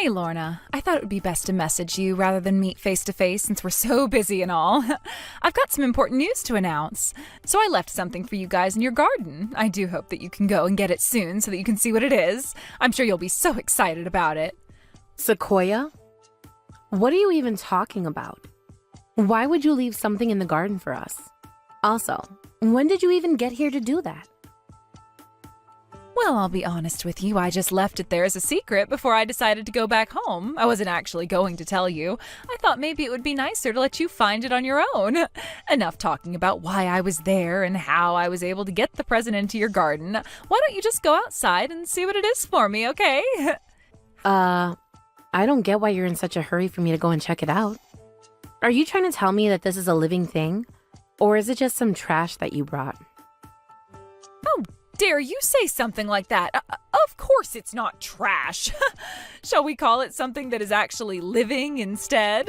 Hey Lorna, I thought it would be best to message you rather than meet face to face since we're so busy and all. I've got some important news to announce. So I left something for you guys in your garden. I do hope that you can go and get it soon so that you can see what it is. I'm sure you'll be so excited about it. Sequoia? What are you even talking about? Why would you leave something in the garden for us? Also, when did you even get here to do that? Well, I'll be honest with you, I just left it there as a secret before I decided to go back home. I wasn't actually going to tell you. I thought maybe it would be nicer to let you find it on your own. Enough talking about why I was there and how I was able to get the present into your garden. Why don't you just go outside and see what it is for me, okay? I don't get why you're in such a hurry for me to go and check it out. Are you trying to tell me that this is a living thing? Or is it just some trash that you brought? Oh, dare you say something like that? Of course it's not trash. Shall we call it something that is actually living instead?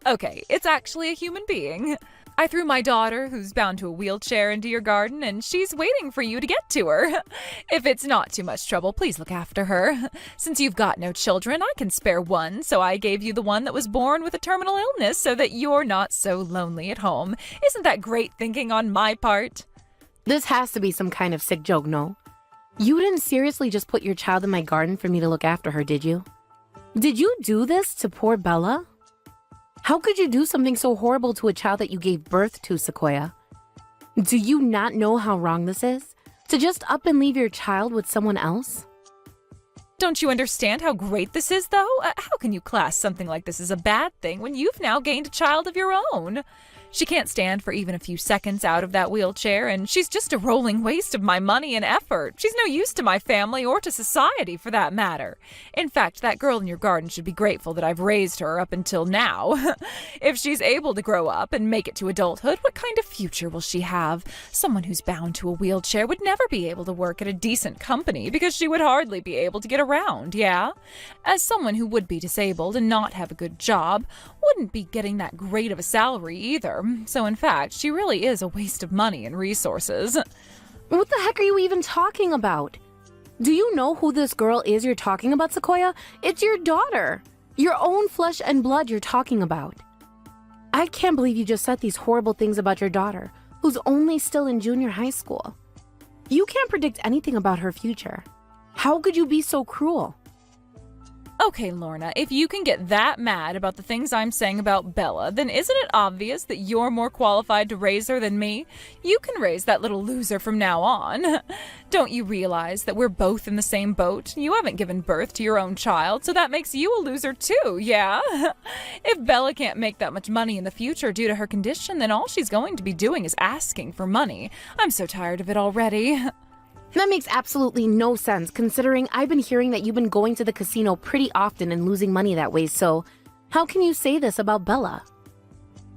Okay, it's actually a human being. I threw my daughter, who's bound to a wheelchair, into your garden, and she's waiting for you to get to her. If it's not too much trouble, please look after her. Since you've got no children, I can spare one, so I gave you the one that was born with a terminal illness so that you're not so lonely at home. Isn't that great thinking on my part? This has to be some kind of sick joke, no? You didn't seriously just put your child in my garden for me to look after her, did you? Did you do this to poor Bella? How could you do something so horrible to a child that you gave birth to, Sequoia? Do you not know how wrong this is? To just up and leave your child with someone else? Don't you understand how great this is, though? How can you class something like this as a bad thing when you've now gained a child of your own? She can't stand for even a few seconds out of that wheelchair, and she's just a rolling waste of my money and effort. She's no use to my family or to society, for that matter. In fact, that girl in your garden should be grateful that I've raised her up until now. If she's able to grow up and make it to adulthood, what kind of future will she have? Someone who's bound to a wheelchair would never be able to work at a decent company because she would hardly be able to get around, yeah? As someone who would be disabled and not have a good job, wouldn't be getting that great of a salary either. So in fact, she really is a waste of money and resources. What the heck are you even talking about? Do you know who this girl is you're talking about, Sequoia? It's your daughter. Your own flesh and blood you're talking about. I can't believe you just said these horrible things about your daughter, who's only still in junior high school. You can't predict anything about her future. How could you be so cruel? Okay, Lorna, if you can get that mad about the things I'm saying about Bella, then isn't it obvious that you're more qualified to raise her than me? You can raise that little loser from now on. Don't you realize that we're both in the same boat? You haven't given birth to your own child, so that makes you a loser too, yeah? If Bella can't make that much money in the future due to her condition, then all she's going to be doing is asking for money. I'm so tired of it already. That makes absolutely no sense, considering I've been hearing that you've been going to the casino pretty often and losing money that way, so how can you say this about Bella?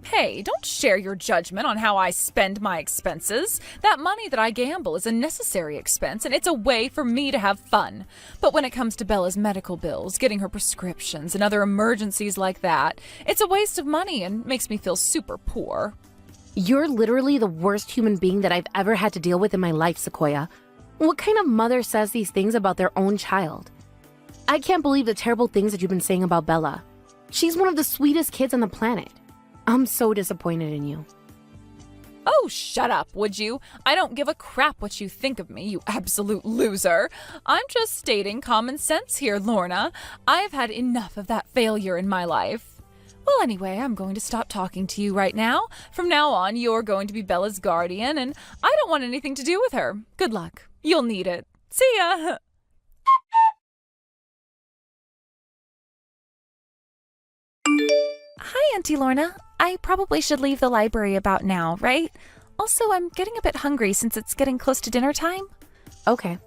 Hey, don't share your judgment on how I spend my expenses. That money that I gamble is a necessary expense, and it's a way for me to have fun. But when it comes to Bella's medical bills, getting her prescriptions, and other emergencies like that, it's a waste of money and makes me feel super poor. You're literally the worst human being that I've ever had to deal with in my life, Sequoia. What kind of mother says these things about their own child? I can't believe the terrible things that you've been saying about Bella. She's one of the sweetest kids on the planet. I'm so disappointed in you. Oh, shut up, would you? I don't give a crap what you think of me, you absolute loser. I'm just stating common sense here, Lorna. I've had enough of that failure in my life. Well, anyway, I'm going to stop talking to you right now. From now on, you're going to be Bella's guardian, and I don't want anything to do with her. Good luck. You'll need it. See ya! Hi, Auntie Lorna. I probably should leave the library about now, right? Also, I'm getting a bit hungry since it's getting close to dinner time. Okay,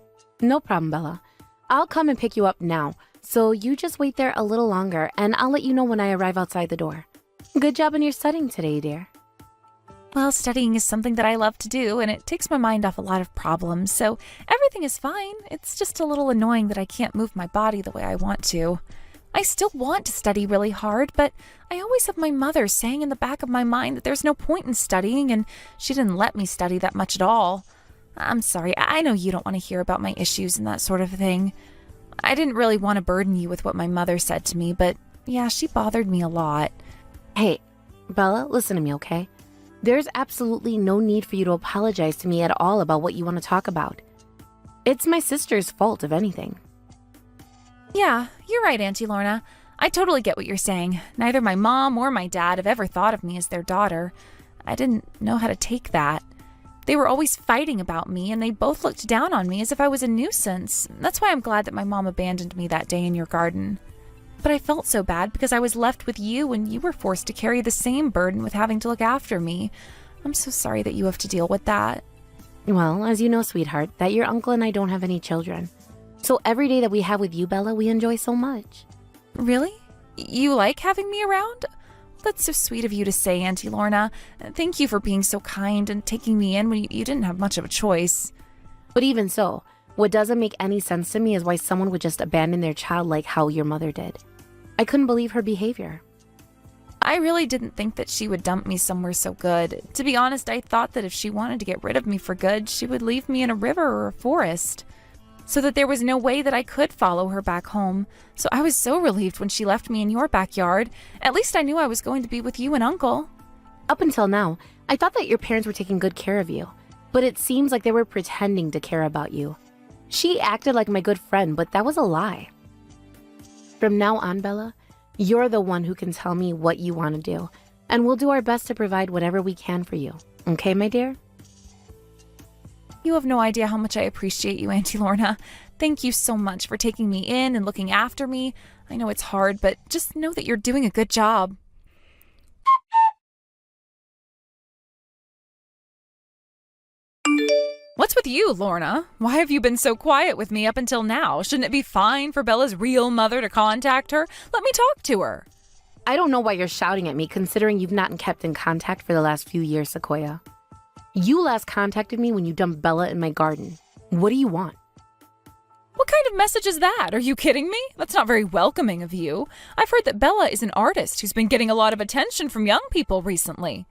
no problem, Bella. I'll come and pick you up now, so you just wait there a little longer, and I'll let you know when I arrive outside the door. Good job on your studying today, dear. Well, studying is something that I love to do, and it takes my mind off a lot of problems, so everything is fine. It's just a little annoying that I can't move my body the way I want to. I still want to study really hard, but I always have my mother saying in the back of my mind that there's no point in studying, and she didn't let me study that much at all. I'm sorry, I know you don't want to hear about my issues and that sort of thing. I didn't really want to burden you with what my mother said to me, but yeah, she bothered me a lot. Hey, Bella, listen to me, okay? There's absolutely no need for you to apologize to me at all about what you want to talk about. It's my sister's fault, if anything. Yeah, you're right, Auntie Lorna. I totally get what you're saying. Neither my mom or my dad have ever thought of me as their daughter. I didn't know how to take that. They were always fighting about me, and they both looked down on me as if I was a nuisance. That's why I'm glad that my mom abandoned me that day in your garden. But I felt so bad because I was left with you, and you were forced to carry the same burden with having to look after me. I'm so sorry that you have to deal with that. Well, as you know, sweetheart, that your uncle and I don't have any children. So every day that we have with you, Bella, we enjoy so much. Really? You like having me around? That's so sweet of you to say, Auntie Lorna. Thank you for being so kind and taking me in when you didn't have much of a choice. But even so, what doesn't make any sense to me is why someone would just abandon their child like how your mother did. I couldn't believe her behavior. I really didn't think that she would dump me somewhere so good. To be honest, I thought that if she wanted to get rid of me for good, she would leave me in a river or a forest, so that there was no way that I could follow her back home. So I was so relieved when she left me in your backyard. At least I knew I was going to be with you and Uncle. Up until now, I thought that your parents were taking good care of you, but it seems like they were pretending to care about you. She acted like my good friend, but that was a lie. From now on, Bella, you're the one who can tell me what you want to do, and we'll do our best to provide whatever we can for you. Okay, my dear? You have no idea how much I appreciate you, Auntie Lorna. Thank you so much for taking me in and looking after me. I know it's hard, but just know that you're doing a good job. What's with you, Lorna? Why have you been so quiet with me up until now? Shouldn't it be fine for Bella's real mother to contact her? Let me talk to her. I don't know why you're shouting at me, considering you've not kept in contact for the last few years, Sequoia. You last contacted me when you dumped Bella in my garden. What do you want? What kind of message is that? Are you kidding me? That's not very welcoming of you. I've heard that Bella is an artist who's been getting a lot of attention from young people recently.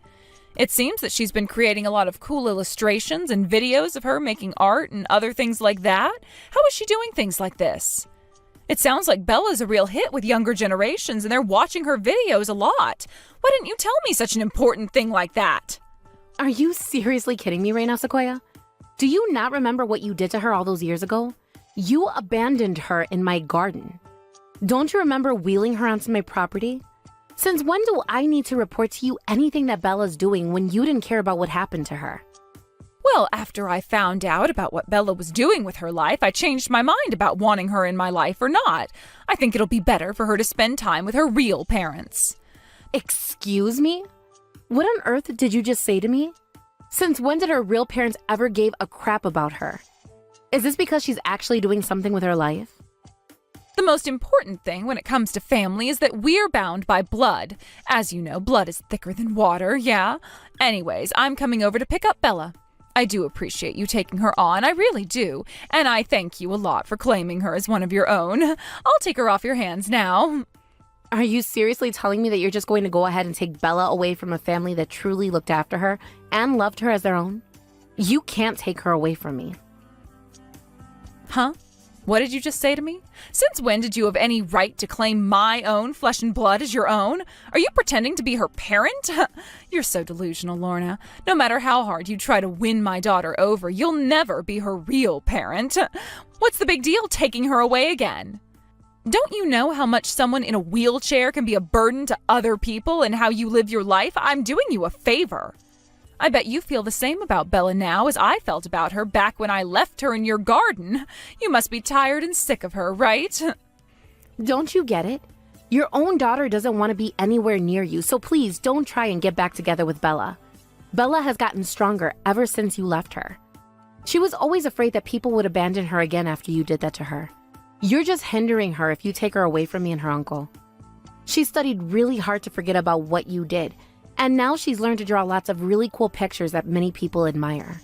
It seems that she's been creating a lot of cool illustrations and videos of her making art and other things like that. How is she doing things like this? It sounds like Bella's a real hit with younger generations and they're watching her videos a lot. Why didn't you tell me such an important thing like that? Are you seriously kidding me right now, Sequoia? Do you not remember what you did to her all those years ago? You abandoned her in my garden. Don't you remember wheeling her onto my property? Since when do I need to report to you anything that Bella's doing when you didn't care about what happened to her? Well, after I found out about what Bella was doing with her life, I changed my mind about wanting her in my life or not. I think it'll be better for her to spend time with her real parents. Excuse me? What on earth did you just say to me? Since when did her real parents ever give a crap about her? Is this because she's actually doing something with her life? The most important thing when it comes to family is that we're bound by blood. As you know, blood is thicker than water, yeah? Anyways, I'm coming over to pick up Bella. I do appreciate you taking her on, I really do. And I thank you a lot for claiming her as one of your own. I'll take her off your hands now. Are you seriously telling me that you're just going to go ahead and take Bella away from a family that truly looked after her and loved her as their own? You can't take her away from me. Huh? What did you just say to me? Since when did you have any right to claim my own flesh and blood as your own? Are you pretending to be her parent? You're so delusional, Lorna. No matter how hard you try to win my daughter over, you'll never be her real parent. What's the big deal taking her away again? Don't you know how much someone in a wheelchair can be a burden to other people and how you live your life? I'm doing you a favor. I bet you feel the same about Bella now as I felt about her back when I left her in your garden. You must be tired and sick of her, right? Don't you get it? Your own daughter doesn't want to be anywhere near you, so please don't try and get back together with Bella. Bella has gotten stronger ever since you left her. She was always afraid that people would abandon her again after you did that to her. You're just hindering her if you take her away from me and her uncle. She studied really hard to forget about what you did, and now she's learned to draw lots of really cool pictures that many people admire.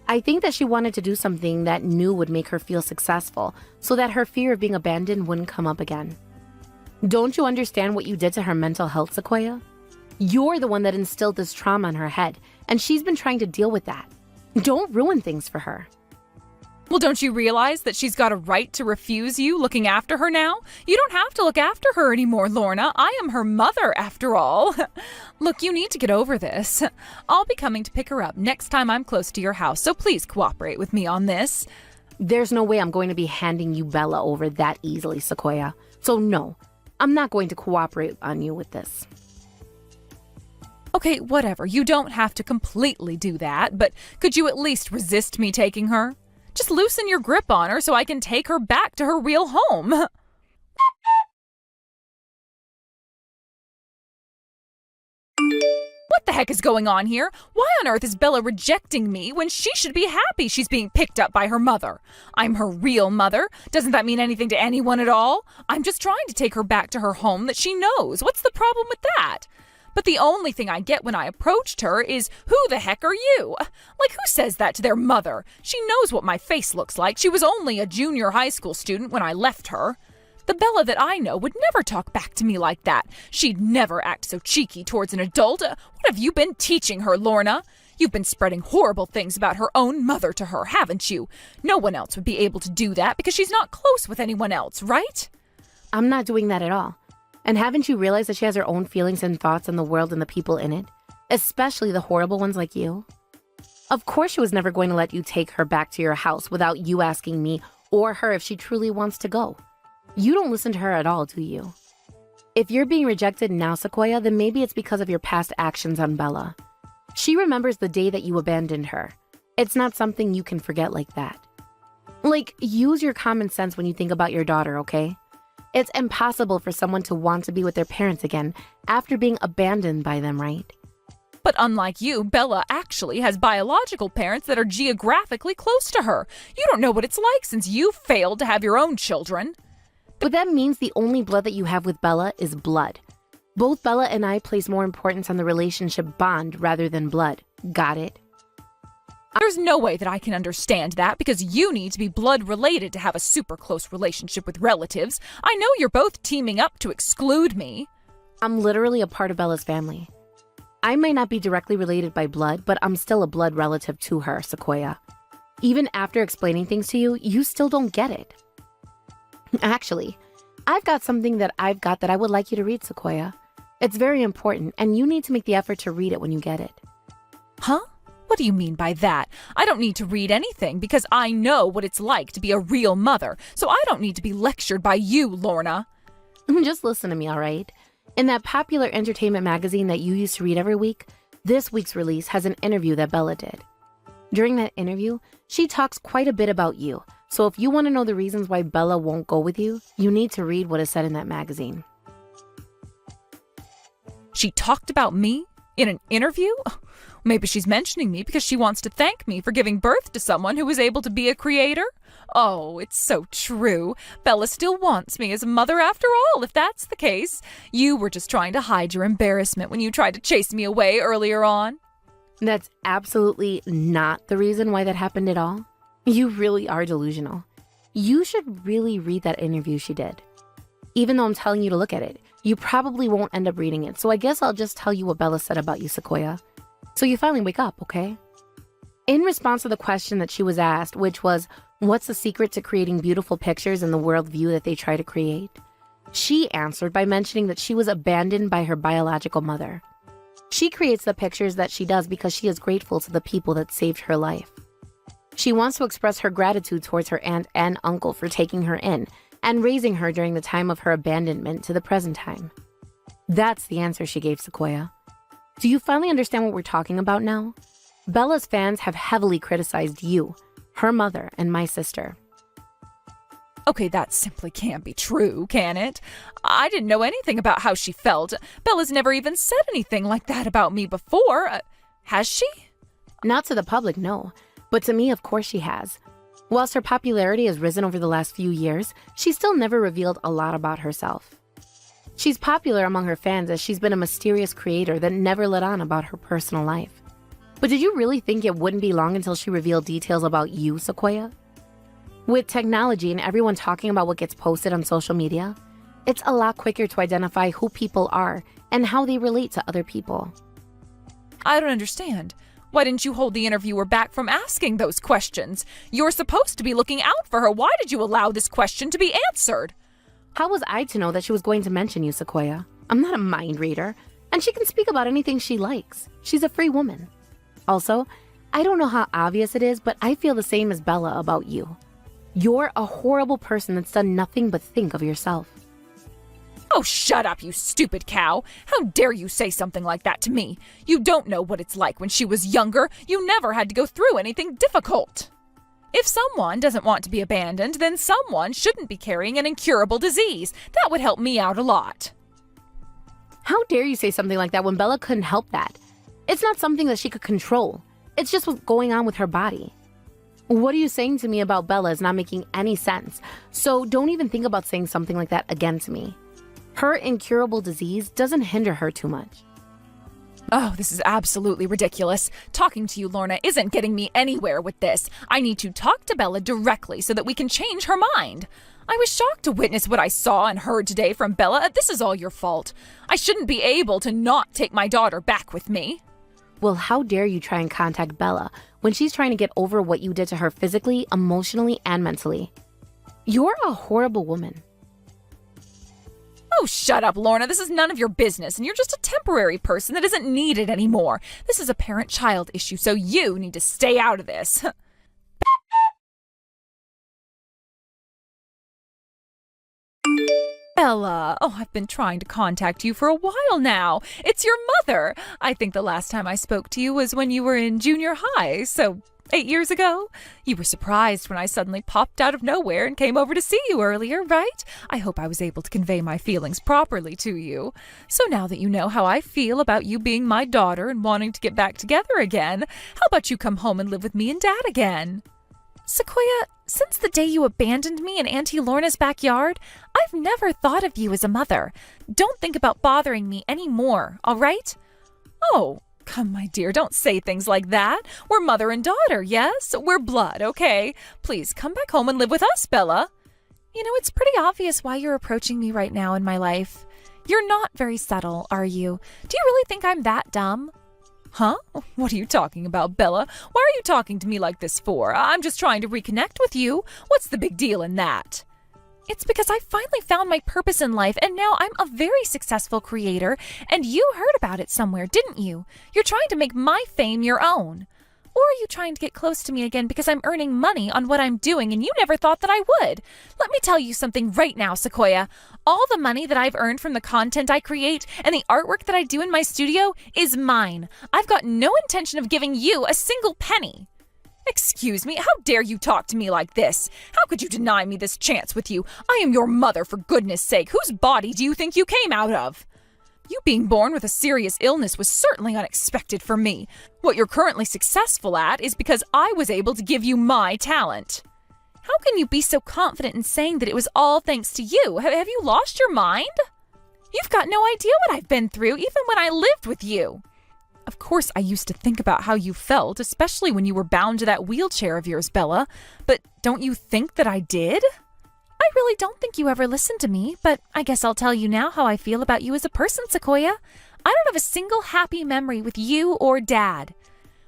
I think that she wanted to do something that knew would make her feel successful so that her fear of being abandoned wouldn't come up again. Don't you understand what you did to her mental health, Sequoia? You're the one that instilled this trauma in her head, and she's been trying to deal with that. Don't ruin things for her. Well, don't you realize that she's got a right to refuse you looking after her now? You don't have to look after her anymore, Lorna. I am her mother, after all. Look, you need to get over this. I'll be coming to pick her up next time I'm close to your house, so please cooperate with me on this. There's no way I'm going to be handing you Bella over that easily, Sequoia. So no, I'm not going to cooperate on you with this. Okay, whatever. You don't have to completely do that, but could you at least resist me taking her? Just loosen your grip on her so I can take her back to her real home. What the heck is going on here? Why on earth is Bella rejecting me when she should be happy she's being picked up by her mother? I'm her real mother. Doesn't that mean anything to anyone at all? I'm just trying to take her back to her home that she knows. What's the problem with that? But the only thing I get when I approached her is, who the heck are you? Like, who says that to their mother? She knows what my face looks like. She was only a junior high school student when I left her. The Bella that I know would never talk back to me like that. She'd never act so cheeky towards an adult. What have you been teaching her, Lorna? You've been spreading horrible things about her own mother to her, haven't you? No one else would be able to do that because she's not close with anyone else, right? I'm not doing that at all. And haven't you realized that she has her own feelings and thoughts on the world and the people in it? Especially the horrible ones like you. Of course she was never going to let you take her back to your house without you asking me or her if she truly wants to go. You don't listen to her at all, do you? If you're being rejected now, Sequoia, then maybe it's because of your past actions on Bella. She remembers the day that you abandoned her. It's not something you can forget like that. Like, use your common sense when you think about your daughter, okay? It's impossible for someone to want to be with their parents again after being abandoned by them, right? But unlike you, Bella actually has biological parents that are geographically close to her. You don't know what it's like since you failed to have your own children. But that means the only blood that you have with Bella is blood. Both Bella and I place more importance on the relationship bond rather than blood. Got it? There's no way that I can understand that because you need to be blood related to have a super close relationship with relatives. I know you're both teaming up to exclude me. I'm literally a part of Bella's family. I might not be directly related by blood, but I'm still a blood relative to her, Sequoia. Even after explaining things to you, you still don't get it. Actually, I've got something that I would like you to read, Sequoia. It's very important, and you need to make the effort to read it when you get it. Huh? What do you mean by that? I don't need to read anything because I know what it's like to be a real mother, so I don't need to be lectured by you, Lorna. Just listen to me, all right? In that popular entertainment magazine that you used to read every week, this week's release has an interview that Bella did. During that interview, she talks quite a bit about you, so if you want to know the reasons why Bella won't go with you, you need to read what is said in that magazine. She talked about me in an interview? Maybe she's mentioning me because she wants to thank me for giving birth to someone who was able to be a creator? Oh, it's so true. Bella still wants me as a mother after all, if that's the case. You were just trying to hide your embarrassment when you tried to chase me away earlier on. That's absolutely not the reason why that happened at all. You really are delusional. You should really read that interview she did. Even though I'm telling you to look at it, you probably won't end up reading it, so I guess I'll just tell you what Bella said about you, Sequoia. So you finally wake up, okay? In response to the question that she was asked, which was, what's the secret to creating beautiful pictures in the worldview that they try to create? She answered by mentioning that she was abandoned by her biological mother. She creates the pictures that she does because she is grateful to the people that saved her life. She wants to express her gratitude towards her aunt and uncle for taking her in and raising her during the time of her abandonment to the present time. That's the answer she gave Sequoia. Do you finally understand what we're talking about now? Bella's fans have heavily criticized you, her mother, and my sister. Okay, that simply can't be true, can it? I didn't know anything about how she felt. Bella's never even said anything like that about me before. Has she? Not to the public, no. But to me, of course she has. Whilst her popularity has risen over the last few years, she still never revealed a lot about herself. She's popular among her fans as she's been a mysterious creator that never let on about her personal life. But did you really think it wouldn't be long until she revealed details about you, Sequoia? With technology and everyone talking about what gets posted on social media, it's a lot quicker to identify who people are and how they relate to other people. I don't understand. Why didn't you hold the interviewer back from asking those questions? You're supposed to be looking out for her. Why did you allow this question to be answered? How was I to know that she was going to mention you, Sequoia? I'm not a mind reader, and she can speak about anything she likes. She's a free woman. Also, I don't know how obvious it is, but I feel the same as Bella about you. You're a horrible person that's done nothing but think of yourself. Oh, shut up, you stupid cow. How dare you say something like that to me? You don't know what it's like when she was younger. You never had to go through anything difficult. If someone doesn't want to be abandoned, then someone shouldn't be carrying an incurable disease. That would help me out a lot. How dare you say something like that when Bella couldn't help that? It's not something that she could control. It's just what's going on with her body. What are you saying to me about Bella is not making any sense. So don't even think about saying something like that again to me. Her incurable disease doesn't hinder her too much. Oh, this is absolutely ridiculous. Talking to you, Lorna, isn't getting me anywhere with this. I need to talk to Bella directly so that we can change her mind. I was shocked to witness what I saw and heard today from Bella. This is all your fault. I shouldn't be able to not take my daughter back with me. Well, how dare you try and contact Bella when she's trying to get over what you did to her physically, emotionally, and mentally? You're a horrible woman. Oh, shut up, Lorna. This is none of your business, and you're just a temporary person that isn't needed anymore. This is a parent-child issue, so you need to stay out of this. Bella, oh, I've been trying to contact you for a while now. It's your mother. I think the last time I spoke to you was when you were in junior high, so 8 years ago. You were surprised when I suddenly popped out of nowhere and came over to see you earlier, right? I hope I was able to convey my feelings properly to you. So now that you know how I feel about you being my daughter and wanting to get back together again, how about you come home and live with me and Dad again? Sequoia, since the day you abandoned me in Auntie Lorna's backyard, I've never thought of you as a mother. Don't think about bothering me anymore, all right? Oh, come, my dear, don't say things like that. We're mother and daughter, yes? We're blood, okay? Please come back home and live with us, Bella. You know, it's pretty obvious why you're approaching me right now in my life. You're not very subtle, are you? Do you really think I'm that dumb? Huh? What are you talking about, Bella? Why are you talking to me like this for? I'm just trying to reconnect with you. What's the big deal in that? It's because I finally found my purpose in life, and now I'm a very successful creator, and you heard about it somewhere, didn't you? You're trying to make my fame your own. Or are you trying to get close to me again because I'm earning money on what I'm doing and you never thought that I would? Let me tell you something right now, Sequoia. All the money that I've earned from the content I create and the artwork that I do in my studio is mine. I've got no intention of giving you a single penny. Excuse me, how dare you talk to me like this? How could you deny me this chance with you? I am your mother, for goodness sake. Whose body do you think you came out of? You being born with a serious illness was certainly unexpected for me. What you're currently successful at is because I was able to give you my talent. How can you be so confident in saying that it was all thanks to you? Have you lost your mind? You've got no idea what I've been through, even when I lived with you. Of course, I used to think about how you felt, especially when you were bound to that wheelchair of yours, Bella. But don't you think that I did? I really don't think you ever listened to me, but I guess I'll tell you now how I feel about you as a person, Sequoia. I don't have a single happy memory with you or Dad.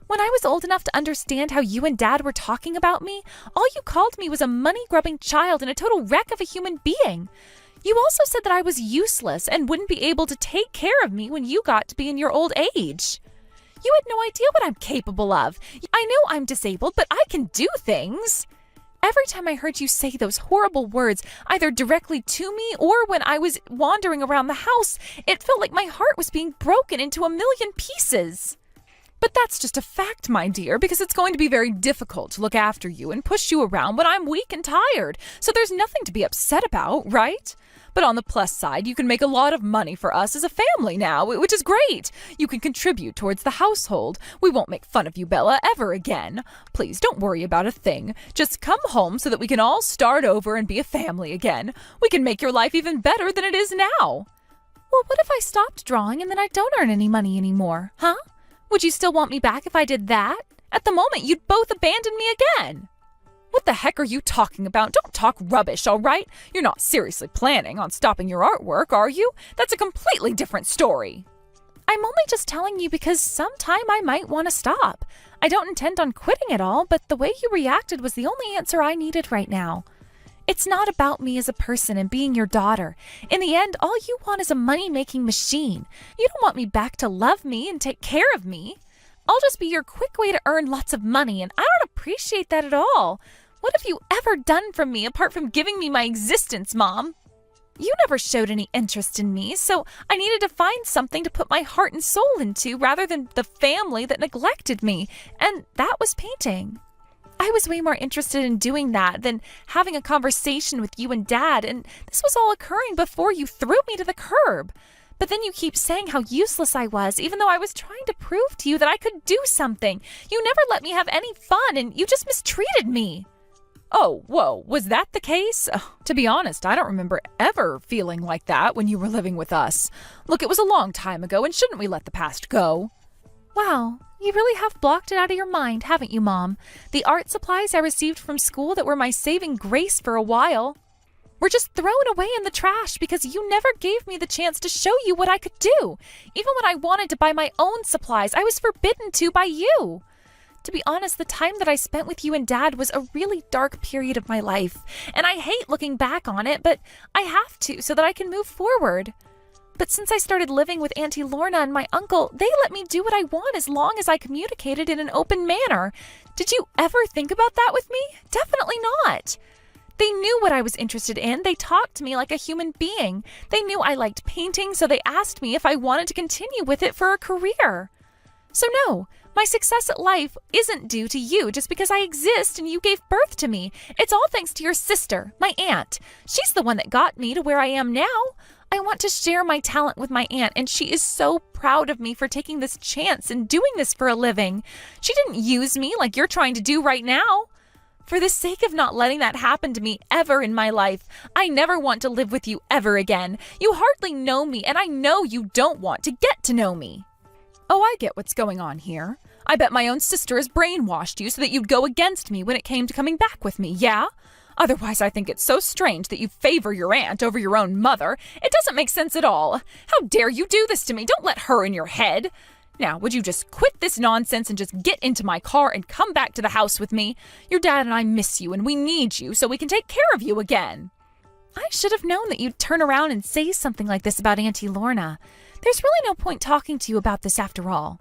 When I was old enough to understand how you and Dad were talking about me, all you called me was a money-grubbing child and a total wreck of a human being. You also said that I was useless and wouldn't be able to take care of me when you got to be in your old age. You had no idea what I'm capable of. I know I'm disabled, but I can do things. Every time I heard you say those horrible words, either directly to me or when I was wandering around the house, it felt like my heart was being broken into a million pieces. But that's just a fact, my dear, because it's going to be very difficult to look after you and push you around when I'm weak and tired, so there's nothing to be upset about, right? But on the plus side, you can make a lot of money for us as a family now, which is great. You can contribute towards the household. We won't make fun of you, Bella, ever again. Please don't worry about a thing. Just come home so that we can all start over and be a family again. We can make your life even better than it is now. Well, what if I stopped drawing and then I don't earn any money anymore, huh? Would you still want me back if I did that? At the moment, you'd both abandon me again. What the heck are you talking about? Don't talk rubbish, all right? You're not seriously planning on stopping your artwork, are you? That's a completely different story. I'm only just telling you because sometime I might want to stop. I don't intend on quitting at all, but the way you reacted was the only answer I needed right now. It's not about me as a person and being your daughter. In the end, all you want is a money-making machine. You don't want me back to love me and take care of me. I'll just be your quick way to earn lots of money, and I don't appreciate that at all. What have you ever done for me apart from giving me my existence, Mom? You never showed any interest in me, so I needed to find something to put my heart and soul into rather than the family that neglected me, and that was painting. I was way more interested in doing that than having a conversation with you and Dad, and this was all occurring before you threw me to the curb. But then you keep saying how useless I was, even though I was trying to prove to you that I could do something. You never let me have any fun, and you just mistreated me. Oh, whoa, was that the case? To be honest, I don't remember ever feeling like that when you were living with us. Look, it was a long time ago, and shouldn't we let the past go? Wow, you really have blocked it out of your mind, haven't you, Mom? The art supplies I received from school that were my saving grace for a while were just thrown away in the trash because you never gave me the chance to show you what I could do. Even when I wanted to buy my own supplies, I was forbidden to by you. To be honest, the time that I spent with you and Dad was a really dark period of my life, and I hate looking back on it, but I have to so that I can move forward. But since I started living with Auntie Lorna and my uncle, they let me do what I want as long as I communicated in an open manner. Did you ever think about that with me? Definitely not. They knew what I was interested in. They talked to me like a human being. They knew I liked painting, so they asked me if I wanted to continue with it for a career. So no, my success at life isn't due to you just because I exist and you gave birth to me. It's all thanks to your sister, my aunt. She's the one that got me to where I am now. I want to share my talent with my aunt, and she is so proud of me for taking this chance and doing this for a living. She didn't use me like you're trying to do right now. For the sake of not letting that happen to me ever in my life, I never want to live with you ever again. You hardly know me, and I know you don't want to get to know me. Oh, I get what's going on here. I bet my own sister has brainwashed you so that you'd go against me when it came to coming back with me, yeah? Otherwise, I think it's so strange that you favor your aunt over your own mother. It doesn't make sense at all. How dare you do this to me? Don't let her in your head. Now, would you just quit this nonsense and just get into my car and come back to the house with me? Your dad and I miss you, and we need you so we can take care of you again. I should have known that you'd turn around and say something like this about Auntie Lorna. There's really no point talking to you about this after all.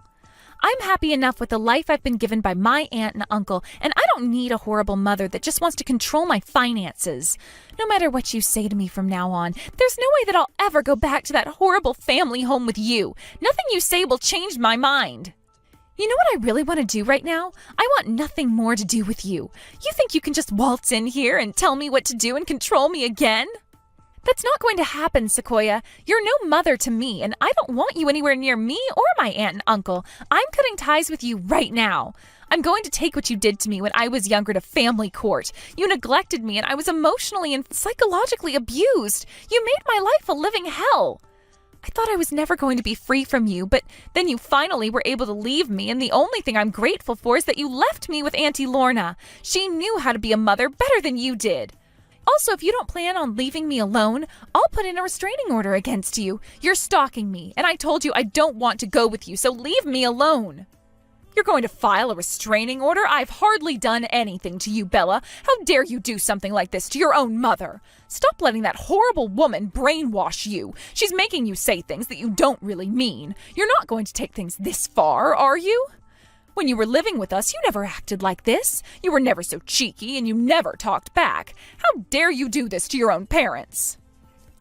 I'm happy enough with the life I've been given by my aunt and uncle, and I don't need a horrible mother that just wants to control my finances. No matter what you say to me from now on, there's no way that I'll ever go back to that horrible family home with you. Nothing you say will change my mind. You know what I really want to do right now? I want nothing more to do with you. You think you can just waltz in here and tell me what to do and control me again? That's not going to happen, Sequoia. You're no mother to me, and I don't want you anywhere near me or my aunt and uncle. I'm cutting ties with you right now. I'm going to take what you did to me when I was younger to family court. You neglected me, and I was emotionally and psychologically abused. You made my life a living hell. I thought I was never going to be free from you, but then you finally were able to leave me, and the only thing I'm grateful for is that you left me with Auntie Lorna. She knew how to be a mother better than you did. Also, if you don't plan on leaving me alone, I'll put in a restraining order against you. You're stalking me, and I told you I don't want to go with you, so leave me alone. You're going to file a restraining order? I've hardly done anything to you, Bella. How dare you do something like this to your own mother? Stop letting that horrible woman brainwash you. She's making you say things that you don't really mean. You're not going to take things this far, are you? When you were living with us, you never acted like this. You were never so cheeky, and you never talked back. How dare you do this to your own parents?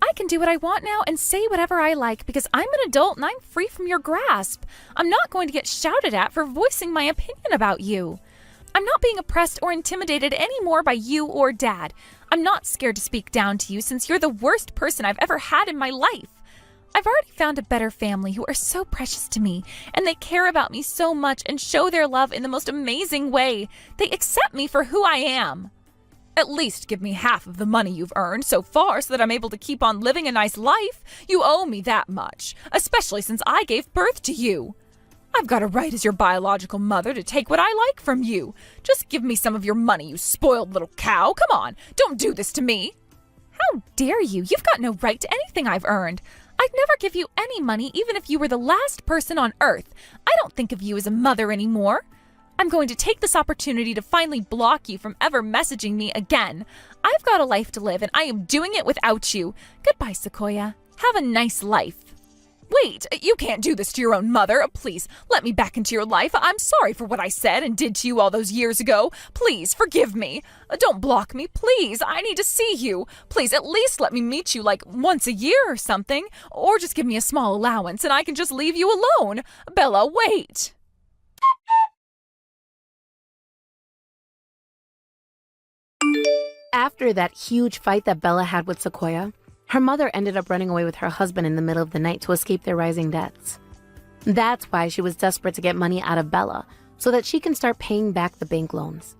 I can do what I want now and say whatever I like because I'm an adult and I'm free from your grasp. I'm not going to get shouted at for voicing my opinion about you. I'm not being oppressed or intimidated anymore by you or Dad. I'm not scared to speak down to you since you're the worst person I've ever had in my life. I've already found a better family who are so precious to me, and they care about me so much and show their love in the most amazing way. They accept me for who I am. At least give me half of the money you've earned so far so that I'm able to keep on living a nice life. You owe me that much, especially since I gave birth to you. I've got a right as your biological mother to take what I like from you. Just give me some of your money, you spoiled little cow. Come on, don't do this to me. How dare you? You've got no right to anything I've earned. I I'd never give you any money even if you were the last person on earth. I don't think of you as a mother anymore. I'm going to take this opportunity to finally block you from ever messaging me again. I've got a life to live and I am doing it without you. Goodbye, Sequoia. Have a nice life. Wait, you can't do this to your own mother. Please, let me back into your life. I'm sorry for what I said and did to you all those years ago. Please, forgive me. Don't block me, please. I need to see you. Please, at least let me meet you like once a year or something. Or just give me a small allowance and I can just leave you alone. Bella, wait. After that huge fight that Bella had with Sequoia, her mother ended up running away with her husband in the middle of the night to escape their rising debts. That's why she was desperate to get money out of Bella so that she can start paying back the bank loans.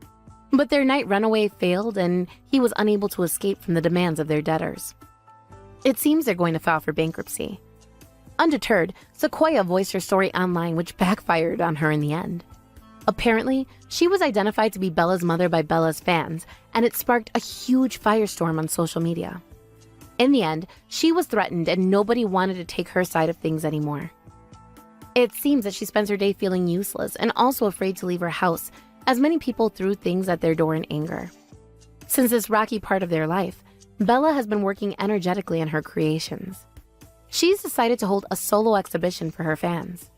But their night runaway failed and he was unable to escape from the demands of their debtors. It seems they're going to file for bankruptcy. Undeterred, Sequoia voiced her story online, which backfired on her in the end. Apparently, she was identified to be Bella's mother by Bella's fans, and it sparked a huge firestorm on social media. In the end, she was threatened and nobody wanted to take her side of things anymore. It seems that she spends her day feeling useless and also afraid to leave her house, as many people threw things at their door in anger. Since this rocky part of their life, Bella has been working energetically on her creations. She's decided to hold a solo exhibition for her fans.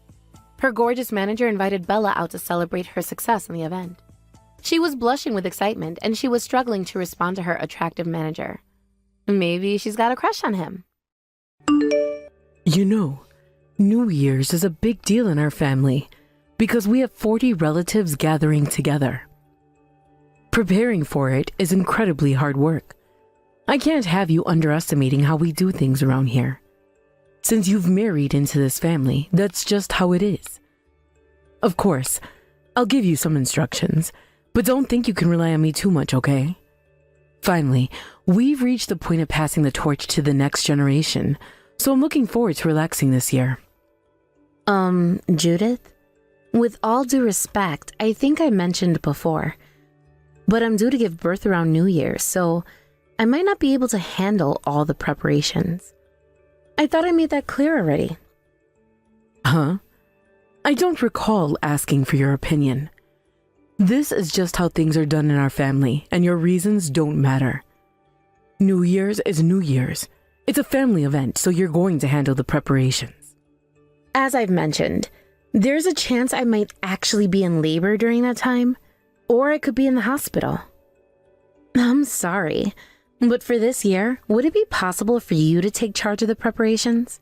Her gorgeous manager invited Bella out to celebrate her success in the event. She was blushing with excitement and she was struggling to respond to her attractive manager. Maybe she's got a crush on him. You know, New Year's is a big deal in our family because we have 40 relatives gathering together. Preparing for it is incredibly hard work. I can't have you underestimating how we do things around here. Since you've married into this family, that's just how it is. Of course, I'll give you some instructions, but don't think you can rely on me too much, okay? Finally, we've reached the point of passing the torch to the next generation, so I'm looking forward to relaxing this year. Judith? With all due respect, I think I mentioned before, but I'm due to give birth around New Year's, so I might not be able to handle all the preparations. I thought I made that clear already. Huh? I don't recall asking for your opinion. This is just how things are done in our family, and your reasons don't matter. New Year's is New Year's. It's a family event, so you're going to handle the preparations. As I've mentioned, there's a chance I might actually be in labor during that time, or I could be in the hospital. I'm sorry, but for this year, would it be possible for you to take charge of the preparations?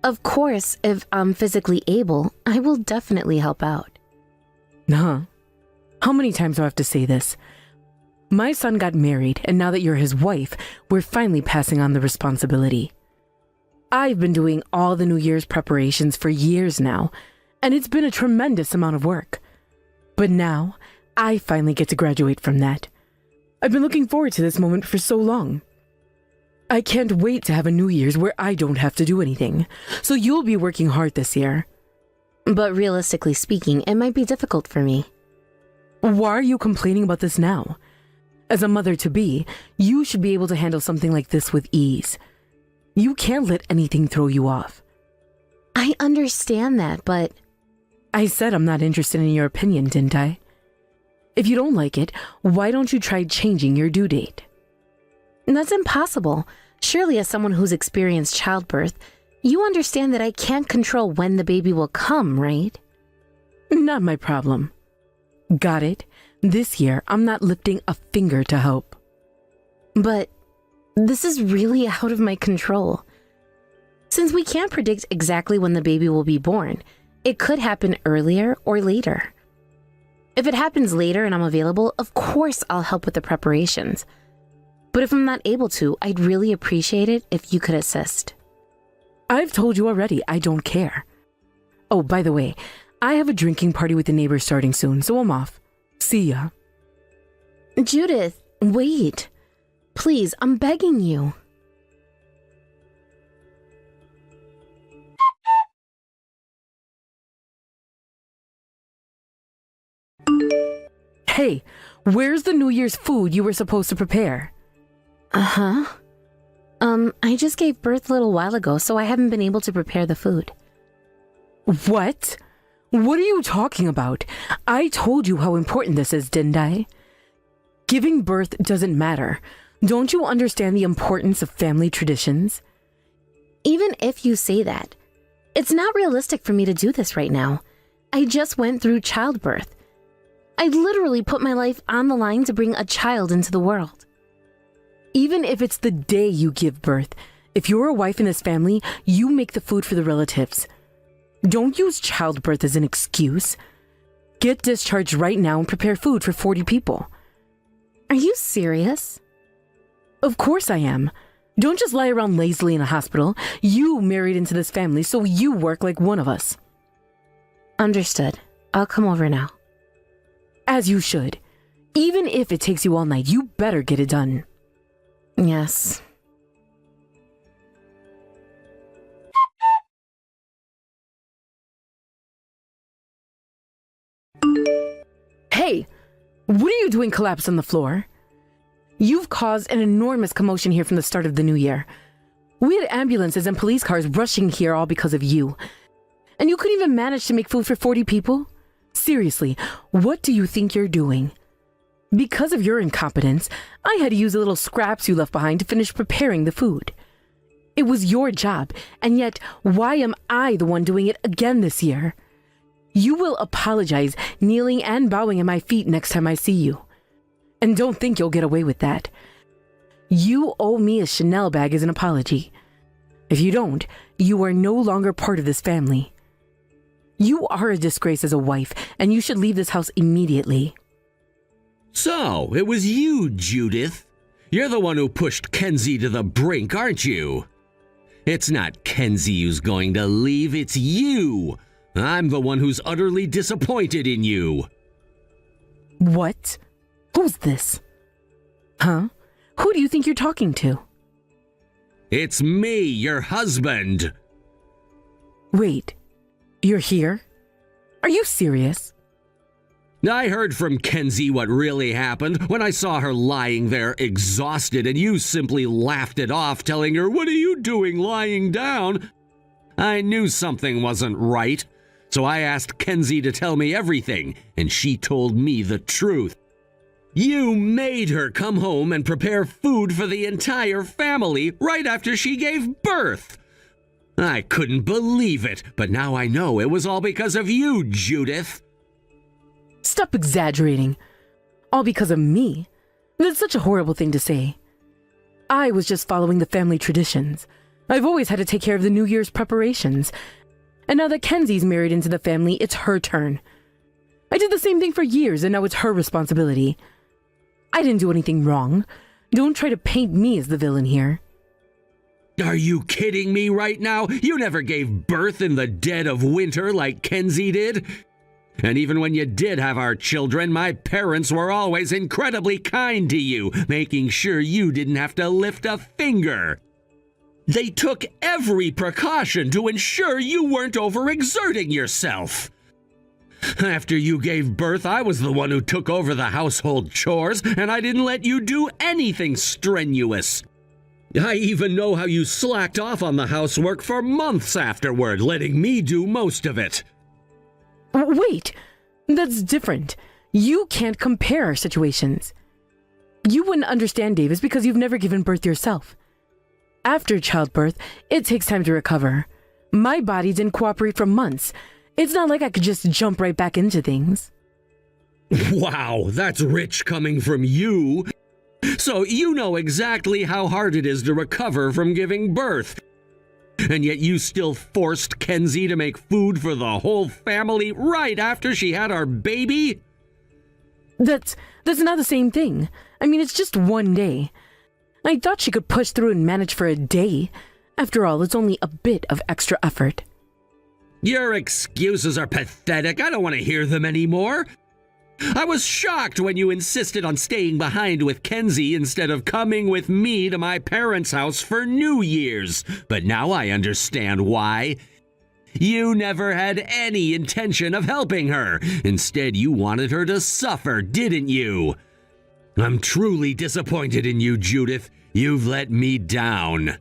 Of course, if I'm physically able, I will definitely help out. Huh? How many times do I have to say this? My son got married, and now that you're his wife, we're finally passing on the responsibility. I've been doing all the New Year's preparations for years now, and it's been a tremendous amount of work. But now, I finally get to graduate from that. I've been looking forward to this moment for so long. I can't wait to have a New Year's where I don't have to do anything, so you'll be working hard this year. But realistically speaking, it might be difficult for me. Why are you complaining about this now? As a mother-to-be, you should be able to handle something like this with ease. You can't let anything throw you off. I understand that, but... I said I'm not interested in your opinion, didn't I? If you don't like it, why don't you try changing your due date? That's impossible. Surely as someone who's experienced childbirth, you understand that I can't control when the baby will come, right? Not my problem. Got it? This year, I'm not lifting a finger to help. But this is really out of my control. Since we can't predict exactly when the baby will be born, it could happen earlier or later. If it happens later and I'm available, of course I'll help with the preparations. But if I'm not able to, I'd really appreciate it if you could assist. I've told you already, I don't care. Oh, by the way, I have a drinking party with the neighbors starting soon, so I'm off. See ya. Judith, wait. Please, I'm begging you. Hey, where's the New Year's food you were supposed to prepare? Uh-huh. I just gave birth a little while ago, so I haven't been able to prepare the food. What? What are you talking about? I told you how important this is, didn't I? Giving birth doesn't matter. Don't you understand the importance of family traditions? Even if you say that, it's not realistic for me to do this right now. I just went through childbirth. I literally put my life on the line to bring a child into the world. Even if it's the day you give birth, if you're a wife in this family, you make the food for the relatives. Don't use childbirth as an excuse. Get discharged right now and prepare food for 40 people. Are you serious? Of course I am. Don't just lie around lazily in a hospital. You married into this family, so you work like one of us. Understood. I'll come over now. As you should. Even if it takes you all night, you better get it done. Yes. Hey, what are you doing collapsed on the floor? You've caused an enormous commotion here from the start of the new year. We had ambulances and police cars rushing here all because of you. And you couldn't even manage to make food for 40 people? Seriously, what do you think you're doing? Because of your incompetence, I had to use the little scraps you left behind to finish preparing the food. It was your job, and yet why am I the one doing it again this year? You will apologize, kneeling and bowing at my feet next time I see you. And don't think you'll get away with that. You owe me a Chanel bag as an apology. If you don't, you are no longer part of this family. You are a disgrace as a wife, and you should leave this house immediately. So, it was you, Judith. You're the one who pushed Kenzie to the brink, aren't you? It's not Kenzie who's going to leave, it's you. I'm the one who's utterly disappointed in you. What? Who's this? Huh? Who do you think you're talking to? It's me, your husband. Wait, you're here? Are you serious? I heard from Kenzie what really happened when I saw her lying there exhausted and you simply laughed it off, telling her, "What are you doing lying down?" I knew something wasn't right, so I asked Kenzie to tell me everything, and she told me the truth. You made her come home and prepare food for the entire family right after she gave birth. I couldn't believe it, but now I know it was all because of you, Judith. Stop exaggerating. All because of me? That's such a horrible thing to say. I was just following the family traditions. I've always had to take care of the New Year's preparations. And now that Kenzie's married into the family, it's her turn. I did the same thing for years, and now it's her responsibility. I didn't do anything wrong. Don't try to paint me as the villain here. Are you kidding me right now? You never gave birth in the dead of winter like Kenzie did. And even when you did have our children, my parents were always incredibly kind to you, making sure you didn't have to lift a finger. They took every precaution to ensure you weren't overexerting yourself. After you gave birth, I was the one who took over the household chores, and I didn't let you do anything strenuous. I even know how you slacked off on the housework for months afterward, letting me do most of it. Wait, that's different. You can't compare our situations. You wouldn't understand, Davis, because you've never given birth yourself. After childbirth, it takes time to recover. My body didn't cooperate for months. It's not like I could just jump right back into things. Wow, that's rich coming from you. So you know exactly how hard it is to recover from giving birth. And yet you still forced Kenzie to make food for the whole family right after she had our baby? That's not the same thing. I mean, it's just one day. I thought she could push through and manage for a day. After all, it's only a bit of extra effort. Your excuses are pathetic. I don't want to hear them anymore. I was shocked when you insisted on staying behind with Kenzie instead of coming with me to my parents' house for New Year's. But now I understand why. You never had any intention of helping her. Instead, you wanted her to suffer, didn't you? I'm truly disappointed in you, Judith. You've let me down.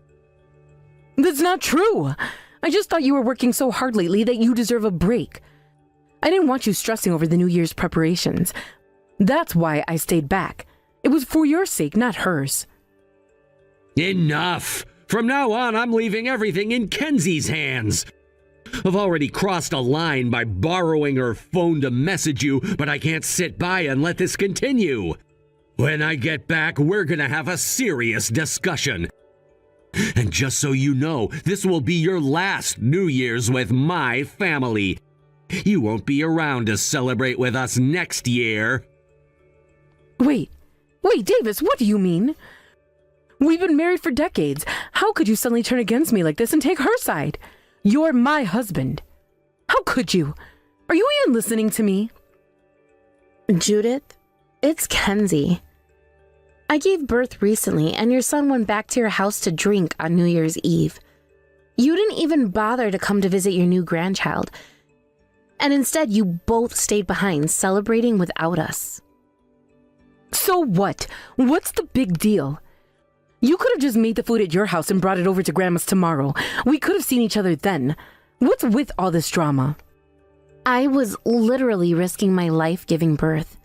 That's not true. I just thought you were working so hard lately that you deserve a break. I didn't want you stressing over the New Year's preparations. That's why I stayed back. It was for your sake, not hers. Enough! From now on, I'm leaving everything in Kenzie's hands. I've already crossed a line by borrowing her phone to message you, but I can't sit by and let this continue. When I get back, we're gonna have a serious discussion. And just so you know, this will be your last New Year's with my family. You won't be around to celebrate with us next year. Wait, Davis, what do you mean? We've been married for decades. How could you suddenly turn against me like this and take her side? You're my husband. How could you? Are you even listening to me? Judith, it's Kenzie. I gave birth recently, and your son went back to your house to drink on New Year's Eve. You didn't even bother to come to visit your new grandchild, and instead you both stayed behind celebrating without us. So what? What's the big deal? You could have just made the food at your house and brought it over to Grandma's tomorrow. We could have seen each other then. What's with all this drama? I was literally risking my life giving birth.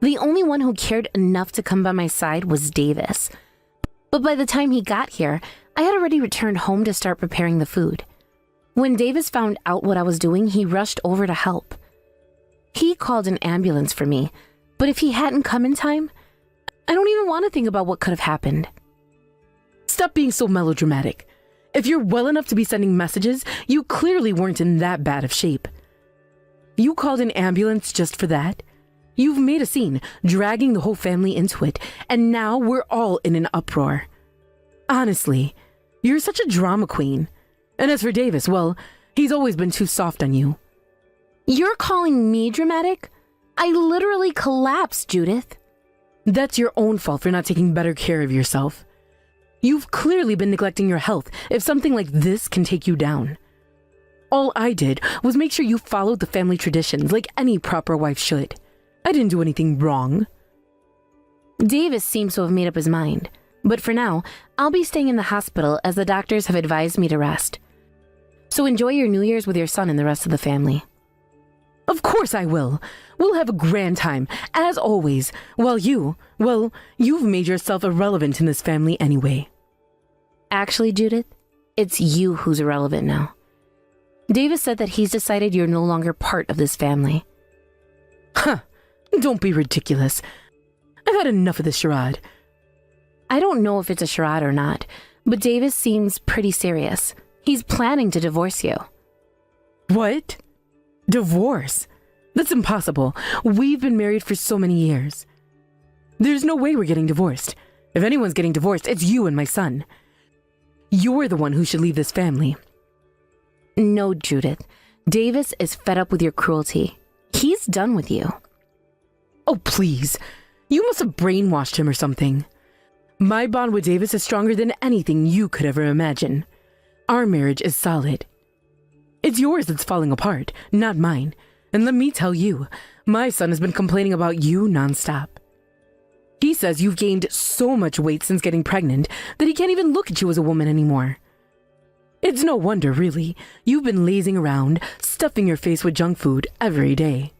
The only one who cared enough to come by my side was Davis. But by the time he got here, I had already returned home to start preparing the food. When Davis found out what I was doing, he rushed over to help. He called an ambulance for me, but if he hadn't come in time, I don't even want to think about what could have happened. Stop being so melodramatic. If you're well enough to be sending messages, you clearly weren't in that bad of shape. You called an ambulance just for that? You've made a scene, dragging the whole family into it, and now we're all in an uproar. Honestly, you're such a drama queen. And as for Davis, well, he's always been too soft on you. You're calling me dramatic? I literally collapsed, Judith. That's your own fault for not taking better care of yourself. You've clearly been neglecting your health if something like this can take you down. All I did was make sure you followed the family traditions like any proper wife should. I didn't do anything wrong. Davis seems to have made up his mind, but for now, I'll be staying in the hospital as the doctors have advised me to rest. So enjoy your New Year's with your son and the rest of the family. Of course I will. We'll have a grand time, as always, while you've made yourself irrelevant in this family anyway. Actually, Judith, it's you who's irrelevant now. Davis said that he's decided you're no longer part of this family. Huh. Don't be ridiculous. I've had enough of this charade. I don't know if it's a charade or not, but Davis seems pretty serious. He's planning to divorce you. What? Divorce? That's impossible. We've been married for so many years. There's no way we're getting divorced. If anyone's getting divorced, it's you and my son. You're the one who should leave this family. No, Judith. Davis is fed up with your cruelty. He's done with you. Oh, please. You must have brainwashed him or something. My bond with Davis is stronger than anything you could ever imagine. Our marriage is solid. It's yours that's falling apart, not mine. And let me tell you, my son has been complaining about you nonstop. He says you've gained so much weight since getting pregnant that he can't even look at you as a woman anymore. It's no wonder, really. You've been lazing around, stuffing your face with junk food every day.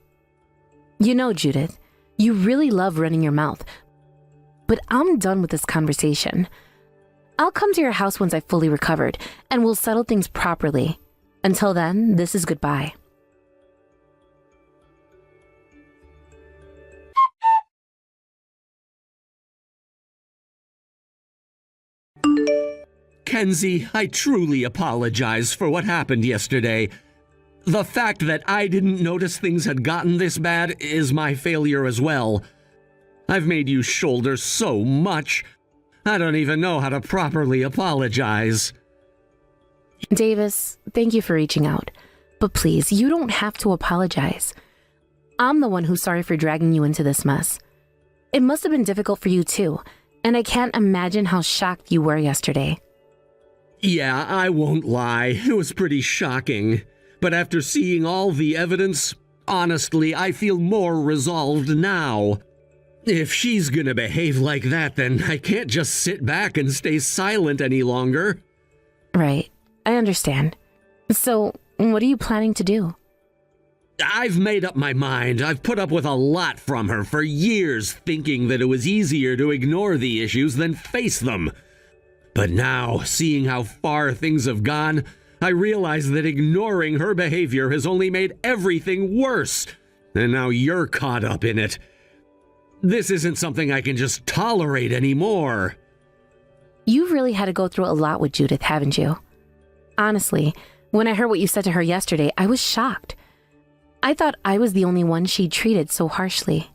You know, Judith, you really love running your mouth. But I'm done with this conversation. I'll come to your house once I've fully recovered, and we'll settle things properly. Until then, this is goodbye. Kenzie, I truly apologize for what happened yesterday. The fact that I didn't notice things had gotten this bad is my failure as well. I've made you shoulder so much. I don't even know how to properly apologize. Davis, thank you for reaching out. But please, you don't have to apologize. I'm the one who's sorry for dragging you into this mess. It must have been difficult for you too, and I can't imagine how shocked you were yesterday. Yeah, I won't lie. It was pretty shocking. But after seeing all the evidence, honestly, I feel more resolved now. If she's gonna behave like that, then I can't just sit back and stay silent any longer. Right. I understand. So, what are you planning to do? I've made up my mind. I've put up with a lot from her for years, thinking that it was easier to ignore the issues than face them. But now, seeing how far things have gone, I realize that ignoring her behavior has only made everything worse. And now you're caught up in it. This isn't something I can just tolerate anymore. You've really had to go through a lot with Judith, haven't you? Honestly, when I heard what you said to her yesterday, I was shocked. I thought I was the only one she treated so harshly.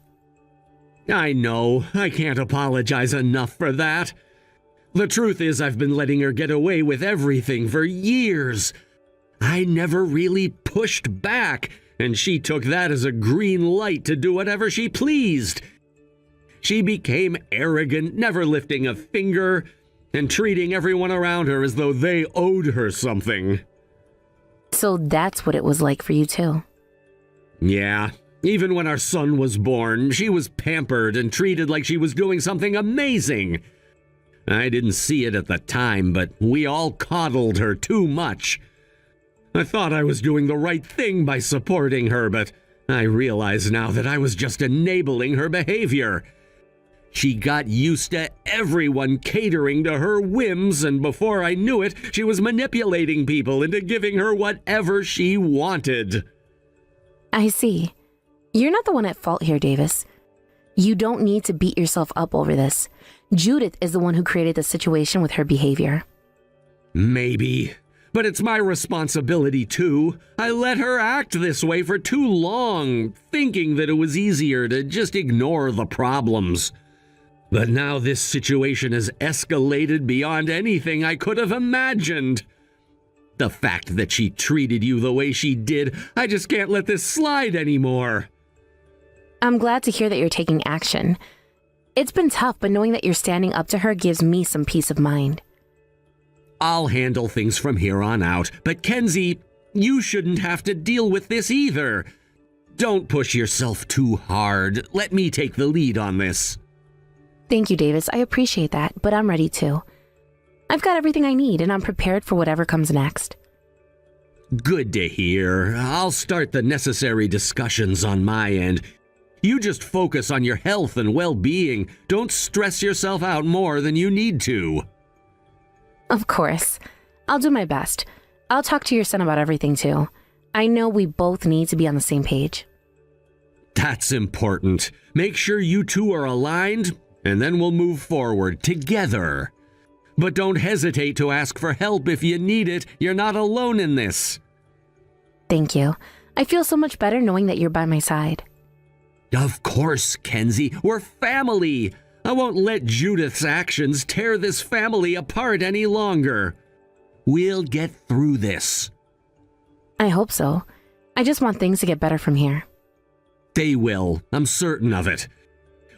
I know. I can't apologize enough for that. The truth is, I've been letting her get away with everything for years. I never really pushed back, and she took that as a green light to do whatever she pleased. She became arrogant, never lifting a finger, and treating everyone around her as though they owed her something. So that's what it was like for you too. Yeah, even when our son was born, she was pampered and treated like she was doing something amazing. I didn't see it at the time, but we all coddled her too much. I thought I was doing the right thing by supporting her, but I realize now that I was just enabling her behavior. She got used to everyone catering to her whims, and before I knew it, she was manipulating people into giving her whatever she wanted. I see. You're not the one at fault here, Davis. You don't need to beat yourself up over this. Judith is the one who created the situation with her behavior. Maybe, but it's my responsibility too. I let her act this way for too long, thinking that it was easier to just ignore the problems. But now this situation has escalated beyond anything I could have imagined. The fact that she treated you the way she did, I just can't let this slide anymore. I'm glad to hear that you're taking action. It's been tough, but knowing that you're standing up to her gives me some peace of mind. I'll handle things from here on out, but Kenzie, you shouldn't have to deal with this either. Don't push yourself too hard. Let me take the lead on this. Thank you, Davis. I appreciate that, but I'm ready too. I've got everything I need, and I'm prepared for whatever comes next. Good to hear. I'll start the necessary discussions on my end. You just focus on your health and well-being. Don't stress yourself out more than you need to. Of course. I'll do my best. I'll talk to your son about everything too. I know we both need to be on the same page. That's important. Make sure you two are aligned, and then we'll move forward together. But don't hesitate to ask for help if you need it. You're not alone in this. Thank you. I feel so much better knowing that you're by my side. Of course, Kenzie. We're family. I won't let Judith's actions tear this family apart any longer. We'll get through this. I hope so. I just want things to get better from here. They will. I'm certain of it.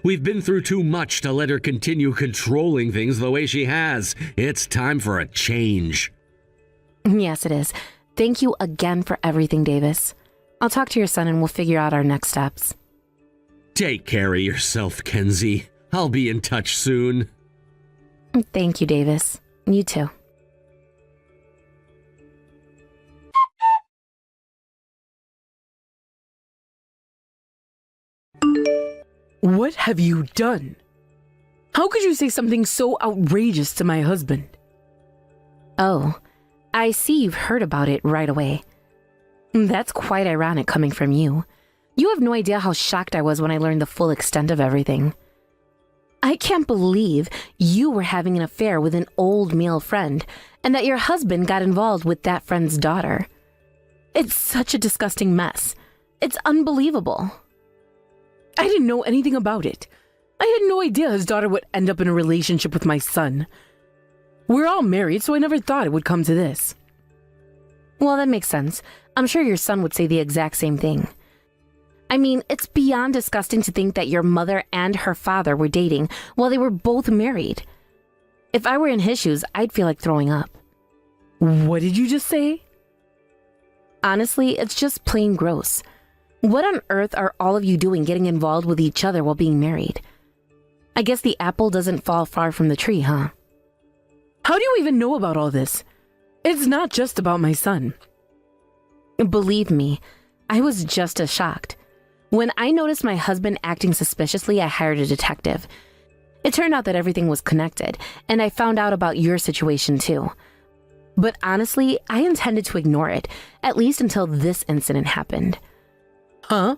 We've been through too much to let her continue controlling things the way she has. It's time for a change. Yes, it is. Thank you again for everything, Davis. I'll talk to your son and we'll figure out our next steps. Take care of yourself, Kenzie. I'll be in touch soon. Thank you, Davis. You too. What have you done? How could you say something so outrageous to my husband? Oh, I see you've heard about it right away. That's quite ironic coming from you. You have no idea how shocked I was when I learned the full extent of everything. I can't believe you were having an affair with an old male friend and that your husband got involved with that friend's daughter. It's such a disgusting mess. It's unbelievable. I didn't know anything about it. I had no idea his daughter would end up in a relationship with my son. We're all married, so I never thought it would come to this. Well, that makes sense. I'm sure your son would say the exact same thing. I mean, it's beyond disgusting to think that your mother and her father were dating while they were both married. If I were in his shoes, I'd feel like throwing up. What did you just say? Honestly, it's just plain gross. What on earth are all of you doing getting involved with each other while being married? I guess the apple doesn't fall far from the tree, huh? How do you even know about all this? It's not just about my son. Believe me, I was just as shocked. When I noticed my husband acting suspiciously, I hired a detective. It turned out that everything was connected, and I found out about your situation too. But honestly, I intended to ignore it, at least until this incident happened. Huh?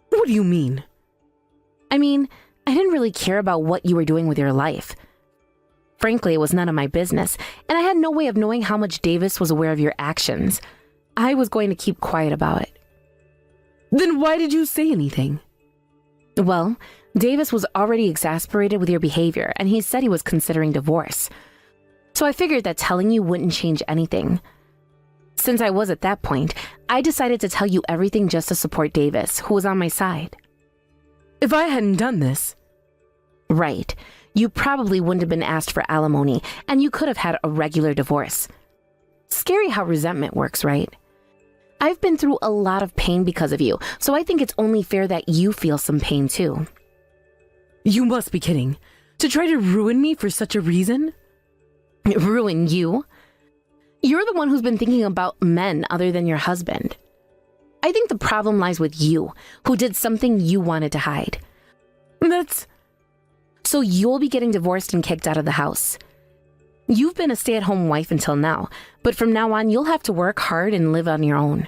What do you mean? I mean, I didn't really care about what you were doing with your life. Frankly, it was none of my business, and I had no way of knowing how much Davis was aware of your actions. I was going to keep quiet about it. Then why did you say anything? Well, Davis was already exasperated with your behavior, and he said he was considering divorce. So I figured that telling you wouldn't change anything. Since I was at that point, I decided to tell you everything just to support Davis, who was on my side. If I hadn't done this... Right. You probably wouldn't have been asked for alimony, and you could have had a regular divorce. Scary how resentment works, right? I've been through a lot of pain because of you, so I think it's only fair that you feel some pain too. You must be kidding. To try to ruin me for such a reason? Ruin you? You're the one who's been thinking about men other than your husband. I think the problem lies with you, who did something you wanted to hide. So you'll be getting divorced and kicked out of the house. You've been a stay-at-home wife until now, but from now on, you'll have to work hard and live on your own.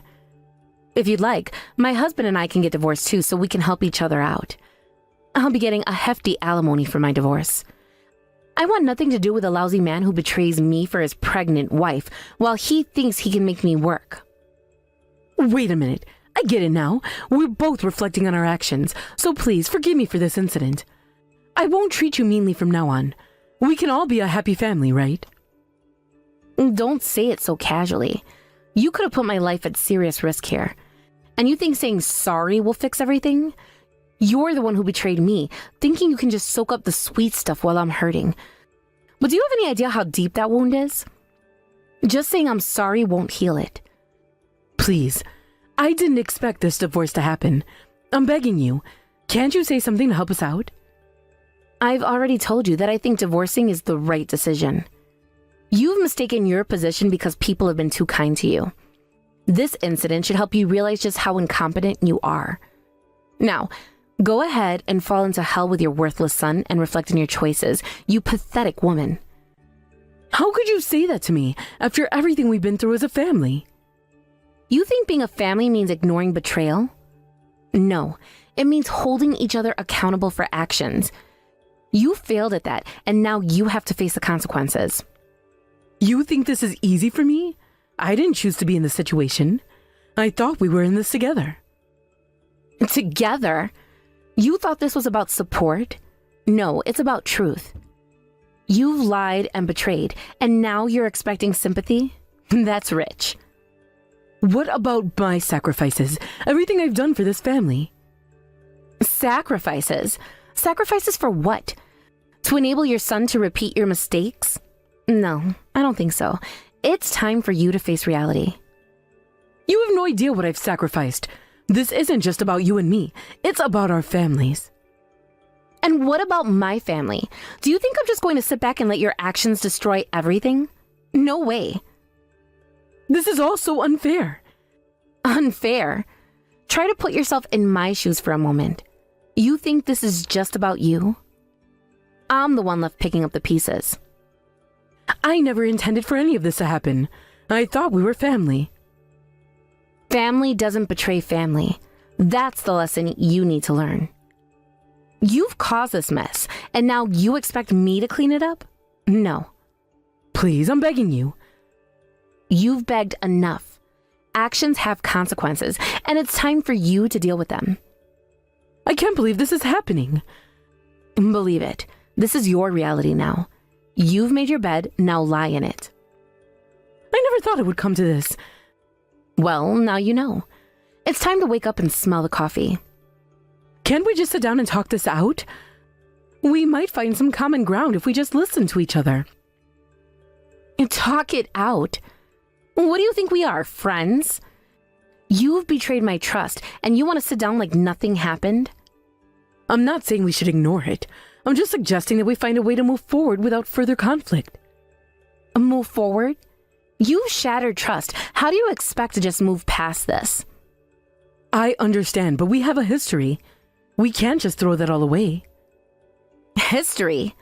If you'd like, my husband and I can get divorced too, so we can help each other out. I'll be getting a hefty alimony for my divorce. I want nothing to do with a lousy man who betrays me for his pregnant wife, while he thinks he can make me work. Wait a minute. I get it now. We're both reflecting on our actions, so please forgive me for this incident. I won't treat you meanly from now on. We can all be a happy family, right? Don't say it so casually. You could have put my life at serious risk here. And you think saying sorry will fix everything? You're the one who betrayed me, thinking you can just soak up the sweet stuff while I'm hurting. But do you have any idea how deep that wound is? Just saying I'm sorry won't heal it. Please, I didn't expect this divorce to happen. I'm begging you. Can't you say something to help us out? I've already told you that I think divorcing is the right decision. You've mistaken your position because people have been too kind to you. This incident should help you realize just how incompetent you are. Now, go ahead and fall into hell with your worthless son and reflect on your choices, you pathetic woman. How could you say that to me after everything we've been through as a family? You think being a family means ignoring betrayal? No, it means holding each other accountable for actions. You failed at that, and now you have to face the consequences. You think this is easy for me? I didn't choose to be in this situation. I thought we were in this together. Together? You thought this was about support? No, it's about truth. You've lied and betrayed, and now you're expecting sympathy? That's rich. What about my sacrifices? Everything I've done for this family. Sacrifices? Sacrifices for what? To enable your son to repeat your mistakes? No, I don't think so. It's time for you to face reality. You have no idea what I've sacrificed. This isn't just about you and me. It's about our families. And what about my family? Do you think I'm just going to sit back and let your actions destroy everything? No way. This is all so unfair. Unfair? Try to put yourself in my shoes for a moment. You think this is just about you? I'm the one left picking up the pieces. I never intended for any of this to happen. I thought we were family. Family doesn't betray family. That's the lesson you need to learn. You've caused this mess, and now you expect me to clean it up? No. Please, I'm begging you. You've begged enough. Actions have consequences, and it's time for you to deal with them. I can't believe this is happening. Believe it. This is your reality now. You've made your bed, now lie in it. I never thought it would come to this. Well, now you know. It's time to wake up and smell the coffee. Can't we just sit down and talk this out? We might find some common ground if we just listen to each other. Talk it out? What do you think we are, friends? You've betrayed my trust, and you want to sit down like nothing happened? I'm not saying we should ignore it. I'm just suggesting that we find a way to move forward without further conflict. Move forward? You've shattered trust. How do you expect to just move past this? I understand, but we have a history. We can't just throw that all away. History?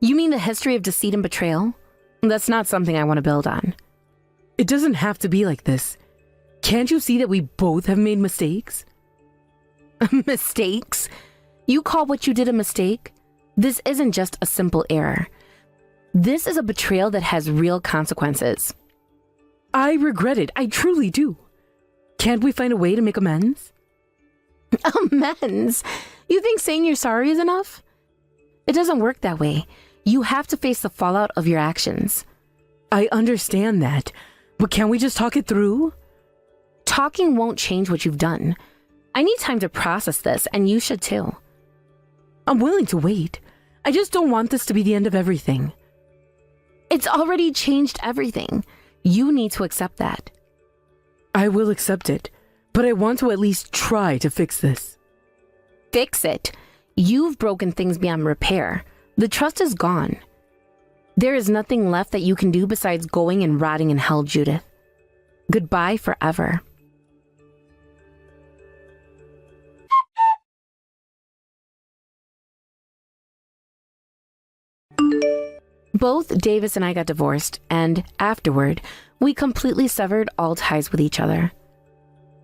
You mean the history of deceit and betrayal? That's not something I want to build on. It doesn't have to be like this. Can't you see that we both have made mistakes? Mistakes? You call what you did a mistake? This isn't just a simple error. This is a betrayal that has real consequences. I regret it. I truly do. Can't we find a way to make amends? Amends? You think saying you're sorry is enough? It doesn't work that way. You have to face the fallout of your actions. I understand that, but can't we just talk it through? Talking won't change what you've done. I need time to process this, and you should too. I'm willing to wait. I just don't want this to be the end of everything. It's already changed everything. You need to accept that. I will accept it, but I want to at least try to fix this. Fix it? You've broken things beyond repair. The trust is gone. There is nothing left that you can do besides going and rotting in hell, Judith. Goodbye forever. Both Davis and I got divorced, and afterward, we completely severed all ties with each other.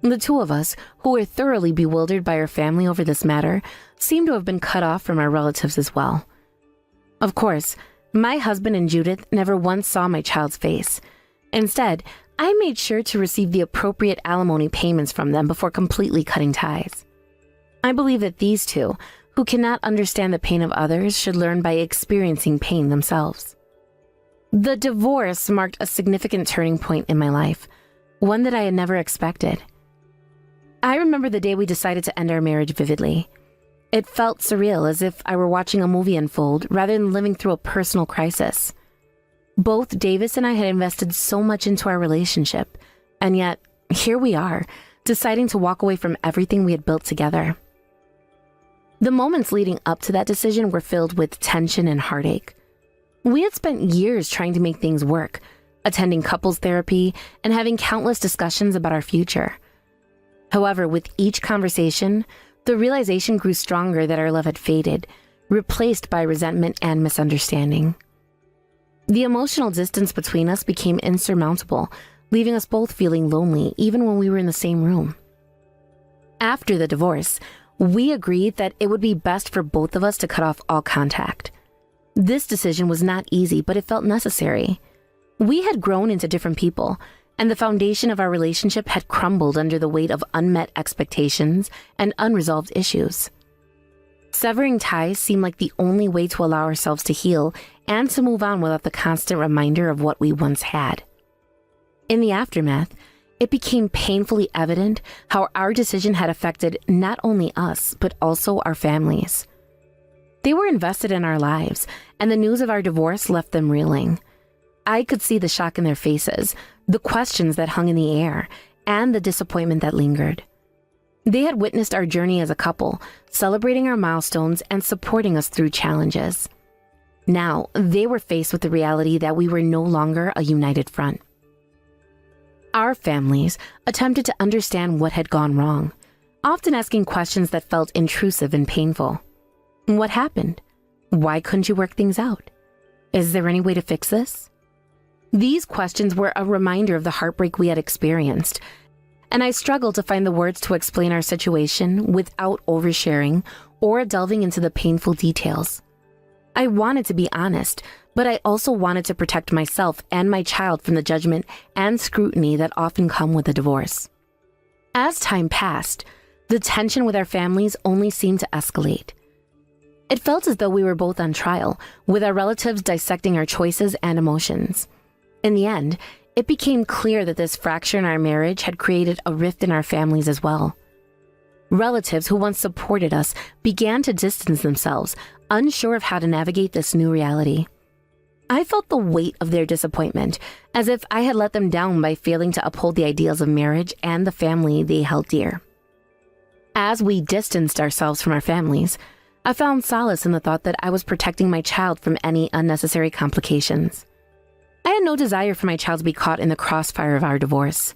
The two of us, who were thoroughly bewildered by our family over this matter, seemed to have been cut off from our relatives as well. Of course, my husband and Judith never once saw my child's face. Instead, I made sure to receive the appropriate alimony payments from them before completely cutting ties. I believe that these two, who cannot understand the pain of others, should learn by experiencing pain themselves. The divorce marked a significant turning point in my life, one that I had never expected. I remember the day we decided to end our marriage vividly. It felt surreal, as if I were watching a movie unfold rather than living through a personal crisis. Both Davis and I had invested so much into our relationship, and yet, here we are, deciding to walk away from everything we had built together. The moments leading up to that decision were filled with tension and heartache. We had spent years trying to make things work, attending couples therapy, and having countless discussions about our future. However, with each conversation, the realization grew stronger that our love had faded, replaced by resentment and misunderstanding. The emotional distance between us became insurmountable, leaving us both feeling lonely even when we were in the same room. After the divorce, we agreed that it would be best for both of us to cut off all contact. This decision was not easy, but it felt necessary. We had grown into different people, and the foundation of our relationship had crumbled under the weight of unmet expectations and unresolved issues. Severing ties seemed like the only way to allow ourselves to heal and to move on without the constant reminder of what we once had. In the aftermath, it became painfully evident how our decision had affected not only us, but also our families. They were invested in our lives, and the news of our divorce left them reeling. I could see the shock in their faces, the questions that hung in the air, and the disappointment that lingered. They had witnessed our journey as a couple, celebrating our milestones and supporting us through challenges. Now, they were faced with the reality that we were no longer a united front. Our families attempted to understand what had gone wrong, often asking questions that felt intrusive and painful. What happened? Why couldn't you work things out? Is there any way to fix this? These questions were a reminder of the heartbreak we had experienced, and I struggled to find the words to explain our situation without oversharing or delving into the painful details. I wanted to be honest, but I also wanted to protect myself and my child from the judgment and scrutiny that often come with a divorce. As time passed, the tension with our families only seemed to escalate. It felt as though we were both on trial, with our relatives dissecting our choices and emotions. In the end, it became clear that this fracture in our marriage had created a rift in our families as well. Relatives who once supported us began to distance themselves, unsure of how to navigate this new reality. I felt the weight of their disappointment, as if I had let them down by failing to uphold the ideals of marriage and the family they held dear. As we distanced ourselves from our families, I found solace in the thought that I was protecting my child from any unnecessary complications. I had no desire for my child to be caught in the crossfire of our divorce.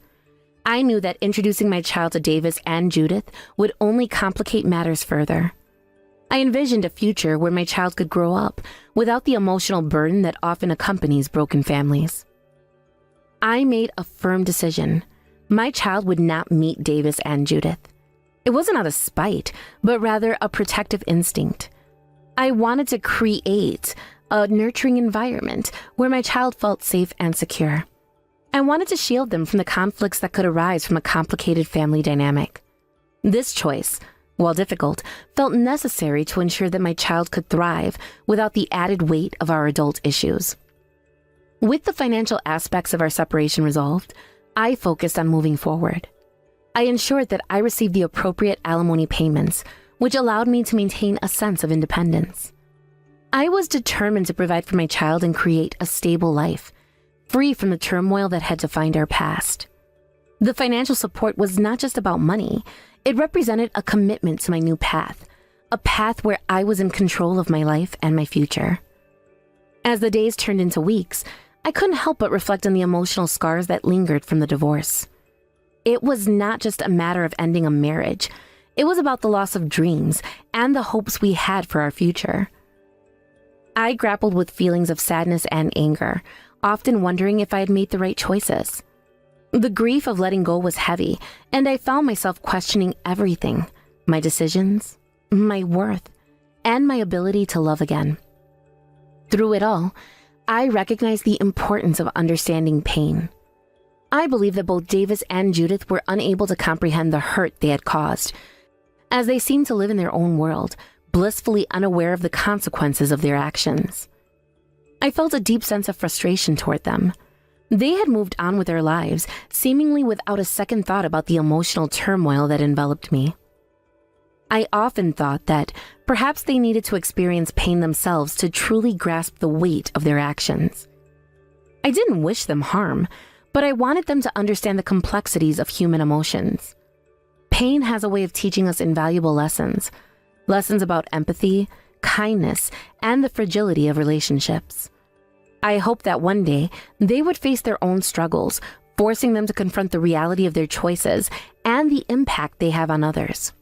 I knew that introducing my child to Davis and Judith would only complicate matters further. I envisioned a future where my child could grow up without the emotional burden that often accompanies broken families. I made a firm decision. My child would not meet Davis and Judith. It wasn't out of spite, but rather a protective instinct. I wanted to create a nurturing environment where my child felt safe and secure. I wanted to shield them from the conflicts that could arise from a complicated family dynamic. This choice, while difficult, felt necessary to ensure that my child could thrive without the added weight of our adult issues. With the financial aspects of our separation resolved, I focused on moving forward. I ensured that I received the appropriate alimony payments, which allowed me to maintain a sense of independence. I was determined to provide for my child and create a stable life, free from the turmoil that had defined our past. The financial support was not just about money. It represented a commitment to my new path, a path where I was in control of my life and my future. As the days turned into weeks, I couldn't help but reflect on the emotional scars that lingered from the divorce. It was not just a matter of ending a marriage. It was about the loss of dreams and the hopes we had for our future. I grappled with feelings of sadness and anger, often wondering if I had made the right choices. The grief of letting go was heavy, and I found myself questioning everything: my decisions, my worth, and my ability to love again. Through it all, I recognized the importance of understanding pain. I believe that both Davis and Judith were unable to comprehend the hurt they had caused, as they seemed to live in their own world, blissfully unaware of the consequences of their actions. I felt a deep sense of frustration toward them. They had moved on with their lives, seemingly without a second thought about the emotional turmoil that enveloped me. I often thought that perhaps they needed to experience pain themselves to truly grasp the weight of their actions. I didn't wish them harm, but I wanted them to understand the complexities of human emotions. Pain has a way of teaching us invaluable lessons about empathy, kindness, and the fragility of relationships. I hope that one day they would face their own struggles, forcing them to confront the reality of their choices and the impact they have on others.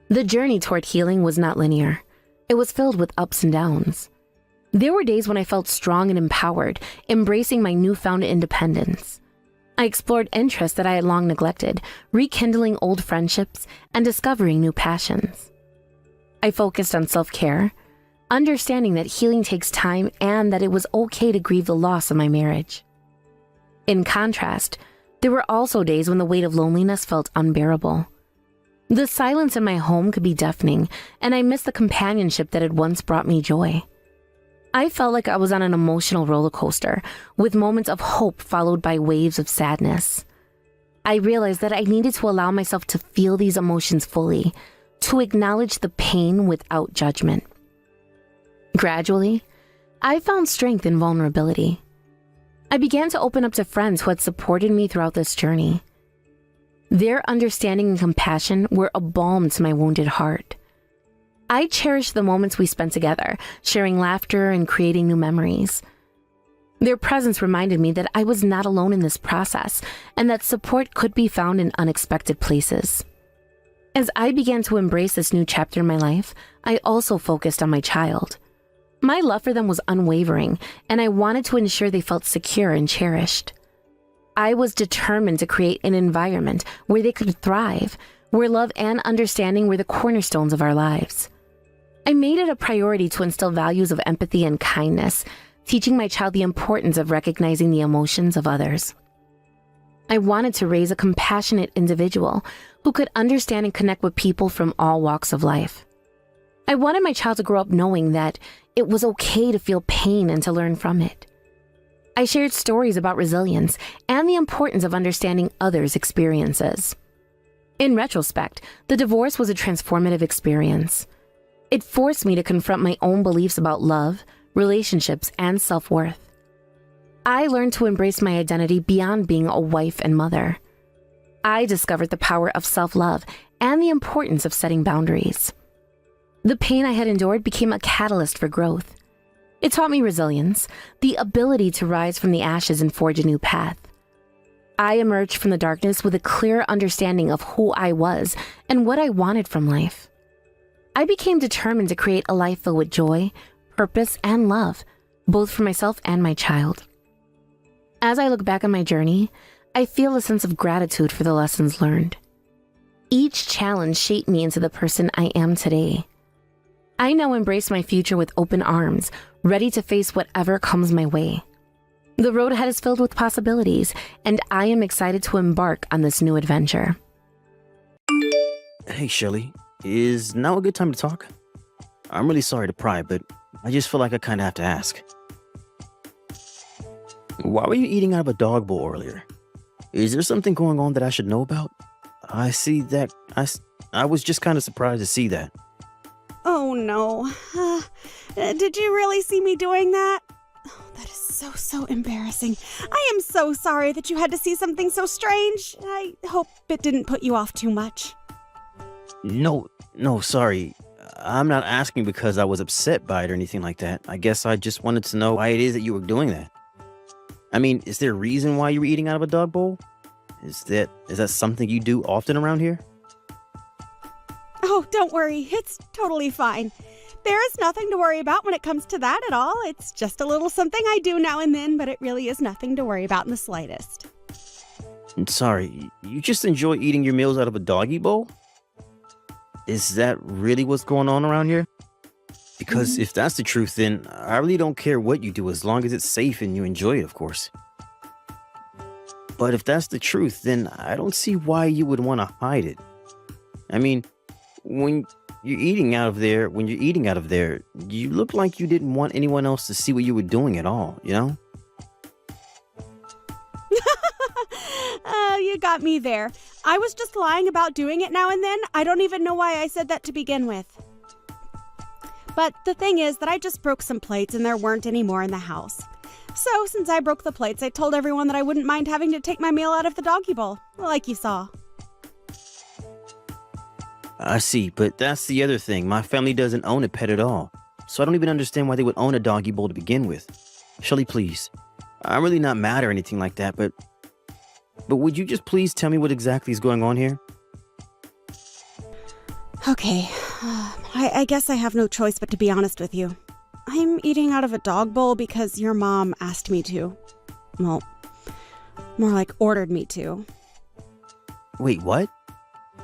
The journey toward healing was not linear. It was filled with ups and downs. There were days when I felt strong and empowered, embracing my newfound independence. I explored interests that I had long neglected, rekindling old friendships and discovering new passions. I focused on self-care, understanding that healing takes time and that it was okay to grieve the loss of my marriage. In contrast, there were also days when the weight of loneliness felt unbearable. The silence in my home could be deafening, and I missed the companionship that had once brought me joy. I felt like I was on an emotional roller coaster, with moments of hope followed by waves of sadness. I realized that I needed to allow myself to feel these emotions fully, to acknowledge the pain without judgment. Gradually, I found strength in vulnerability. I began to open up to friends who had supported me throughout this journey. Their understanding and compassion were a balm to my wounded heart. I cherished the moments we spent together, sharing laughter and creating new memories. Their presence reminded me that I was not alone in this process and that support could be found in unexpected places. As I began to embrace this new chapter in my life, I also focused on my child. My love for them was unwavering, and I wanted to ensure they felt secure and cherished. I was determined to create an environment where they could thrive, where love and understanding were the cornerstones of our lives. I made it a priority to instill values of empathy and kindness, teaching my child the importance of recognizing the emotions of others. I wanted to raise a compassionate individual who could understand and connect with people from all walks of life. I wanted my child to grow up knowing that it was okay to feel pain and to learn from it. I shared stories about resilience and the importance of understanding others' experiences. In retrospect, the divorce was a transformative experience. It forced me to confront my own beliefs about love, relationships, and self-worth. I learned to embrace my identity beyond being a wife and mother. I discovered the power of self-love and the importance of setting boundaries. The pain I had endured became a catalyst for growth. It taught me resilience, the ability to rise from the ashes and forge a new path. I emerged from the darkness with a clear understanding of who I was and what I wanted from life. I became determined to create a life filled with joy, purpose, and love, both for myself and my child. As I look back on my journey, I feel a sense of gratitude for the lessons learned. Each challenge shaped me into the person I am today. I now embrace my future with open arms, ready to face whatever comes my way. The road ahead is filled with possibilities, and I am excited to embark on this new adventure. Hey, Shelly. Is now a good time to talk? I'm really sorry to pry, but I just feel like I kind of have to ask. Why were you eating out of a dog bowl earlier? Is there something going on that I should know about? I see that. I was just kind of surprised to see that. Oh no. Did you really see me doing that? Oh, that is so embarrassing. I am so sorry that you had to see something so strange. I hope it didn't put you off too much. No, sorry. I'm not asking because I was upset by it or anything like that. I guess I just wanted to know why it is that you were doing that. I mean, is there a reason why you were eating out of a dog bowl? Is that something you do often around here? Oh, don't worry. It's totally fine. There is nothing to worry about when it comes to that at all. It's just a little something I do now and then, but it really is nothing to worry about in the slightest. I'm sorry, you just enjoy eating your meals out of a doggy bowl? Is that really what's going on around here? Because if that's the truth, then I really don't care what you do as long as it's safe and you enjoy it, of course. But if that's the truth, then I don't see why you would want to hide it. I mean, when you're eating out of there, you look like you didn't want anyone else to see what you were doing at all, you know? You got me there. I was just lying about doing it now and then. I don't even know why I said that to begin with. But the thing is that I just broke some plates and there weren't any more in the house. So since I broke the plates, I told everyone that I wouldn't mind having to take my meal out of the doggy bowl, like you saw. I see, but that's the other thing. My family doesn't own a pet at all. So I don't even understand why they would own a doggy bowl to begin with. Shelly, please. I'm really not mad or anything like that, but would you just please tell me what exactly is going on here? Okay, I guess I have no choice but to be honest with you. I'm eating out of a dog bowl because your mom asked me to. Well, more like ordered me to. Wait, what?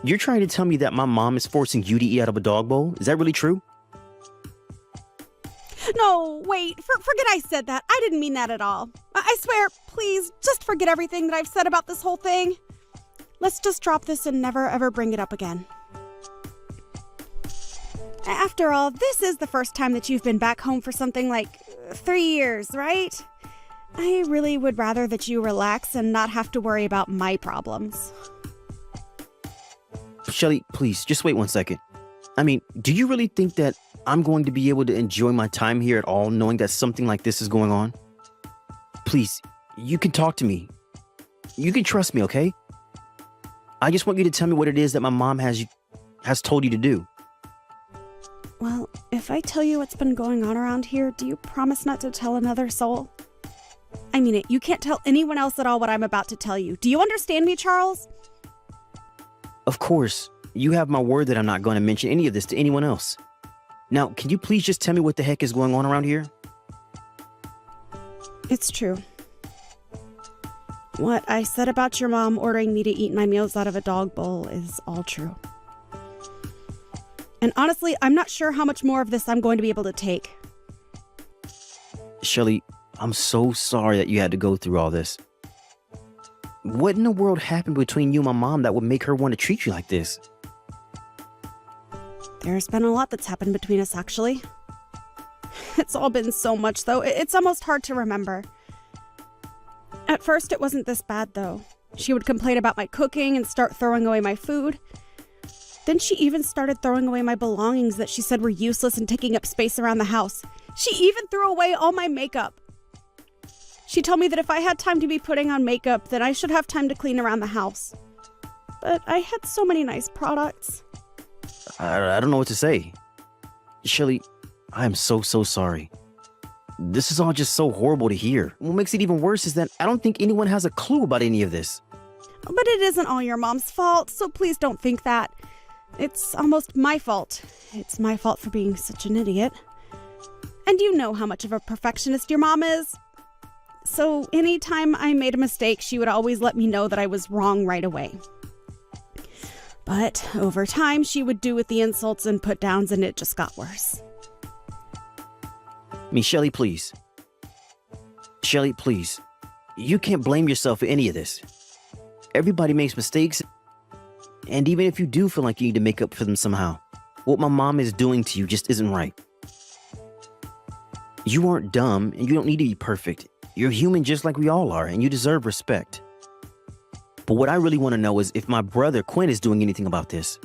You're trying to tell me that my mom is forcing you to eat out of a dog bowl? Is that really true? No, wait, forget I said that. I didn't mean that at all. I swear, please, just forget everything that I've said about this whole thing. Let's just drop this and never ever bring it up again. After all, this is the first time that you've been back home for something like 3 years, right? I really would rather that you relax and not have to worry about my problems. Shelly, please, just wait 1 second. I mean, do you really think that I'm going to be able to enjoy my time here at all knowing that something like this is going on? Please, you can talk to me. You can trust me, okay? I just want you to tell me what it is that my mom has told you to do. Well, if I tell you what's been going on around here, do you promise not to tell another soul? I mean it, you can't tell anyone else at all what I'm about to tell you. Do you understand me, Charles? Of course, you have my word that I'm not going to mention any of this to anyone else. Now, can you please just tell me what the heck is going on around here? It's true. What I said about your mom ordering me to eat my meals out of a dog bowl is all true. And honestly, I'm not sure how much more of this I'm going to be able to take. Shelly, I'm so sorry that you had to go through all this. What in the world happened between you and my mom that would make her want to treat you like this? There's been a lot that's happened between us, actually. It's all been so much, though. It's almost hard to remember. At first, it wasn't this bad, though. She would complain about my cooking and start throwing away my food. Then she even started throwing away my belongings that she said were useless and taking up space around the house. She even threw away all my makeup. She told me that if I had time to be putting on makeup, then I should have time to clean around the house. But I had so many nice products. I don't know what to say. Shelly, I am so sorry. This is all just so horrible to hear. What makes it even worse is that I don't think anyone has a clue about any of this. But it isn't all your mom's fault, so please don't think that. It's almost my fault. It's my fault for being such an idiot. And you know how much of a perfectionist your mom is. So anytime I made a mistake, she would always let me know that I was wrong right away. But over time, she would do with the insults and put downs, and it just got worse. Shelly, please. Shelly, please. You can't blame yourself for any of this. Everybody makes mistakes, and even if you do feel like you need to make up for them somehow, what my mom is doing to you just isn't right. You aren't dumb, and you don't need to be perfect. You're human just like we all are, and you deserve respect. But what I really want to know is if my brother Quinn is doing anything about this.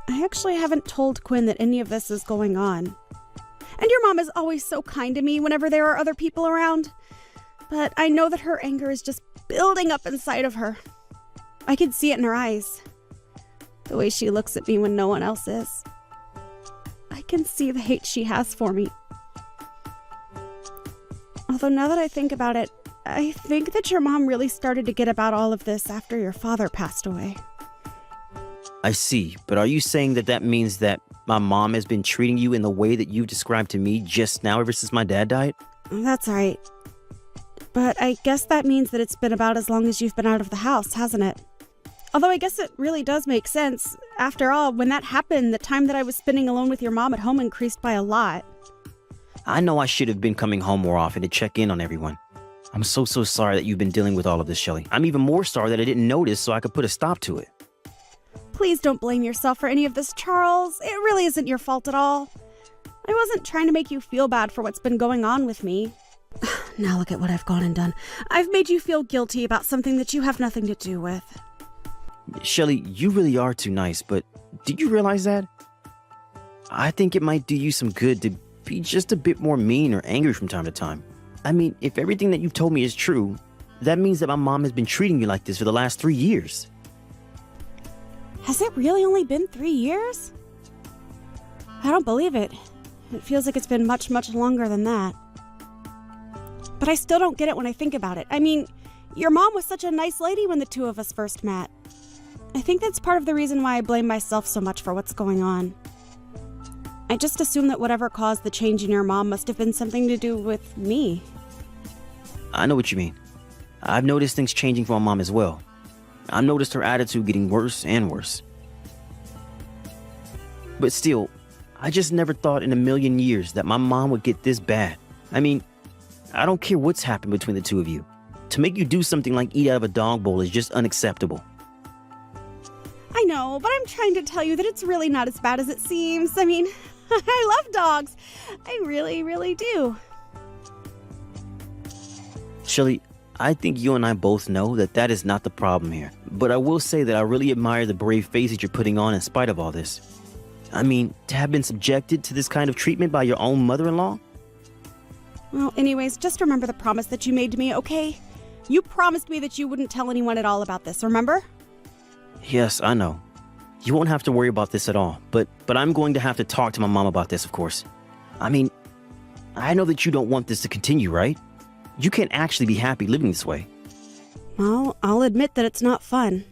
I actually haven't told Quinn that any of this is going on. And your mom is always so kind to me whenever there are other people around. But I know that her anger is just building up inside of her. I can see it in her eyes. The way she looks at me when no one else is. I can see the hate she has for me. Although now that I think about it, I think that your mom really started to get about all of this after your father passed away. I see, but are you saying that that means that my mom has been treating you in the way that you described to me just now ever since my dad died? That's right. But I guess that means that it's been about as long as you've been out of the house, hasn't it? Although I guess it really does make sense. After all, when that happened, the time that I was spending alone with your mom at home increased by a lot. I know I should have been coming home more often to check in on everyone. I'm so sorry that you've been dealing with all of this, Shelly. I'm even more sorry that I didn't notice so I could put a stop to it. Please don't blame yourself for any of this, Charles. It really isn't your fault at all. I wasn't trying to make you feel bad for what's been going on with me. Now look at what I've gone and done. I've made you feel guilty about something that you have nothing to do with. Shelly, you really are too nice, but do you realize that? I think it might do you some good to be just a bit more mean or angry from time to time. I mean, if everything that you've told me is true, that means that my mom has been treating you like this for the last 3 years. Has it really only been 3 years? I don't believe it. It feels like it's been much longer than that. But I still don't get it when I think about it. I mean, your mom was such a nice lady when the two of us first met. I think that's part of the reason why I blame myself so much for what's going on. I just assume that whatever caused the change in your mom must have been something to do with me. I know what you mean. I've noticed things changing for my mom as well. I've noticed her attitude getting worse and worse. But still, I just never thought in a million years that my mom would get this bad. I mean, I don't care what's happened between the two of you. To make you do something like eat out of a dog bowl is just unacceptable. I know, but I'm trying to tell you that it's really not as bad as it seems. I mean, I love dogs. I really do. Shelly, I think you and I both know that that is not the problem here. But I will say that I really admire the brave face that you're putting on in spite of all this. I mean, to have been subjected to this kind of treatment by your own mother-in-law? Well, anyways, just remember the promise that you made to me, okay? You promised me that you wouldn't tell anyone at all about this, remember? Yes, I know. You won't have to worry about this at all, but I'm going to have to talk to my mom about this, of course. I mean, I know that you don't want this to continue, right? You can't actually be happy living this way. Well, I'll admit that it's not fun.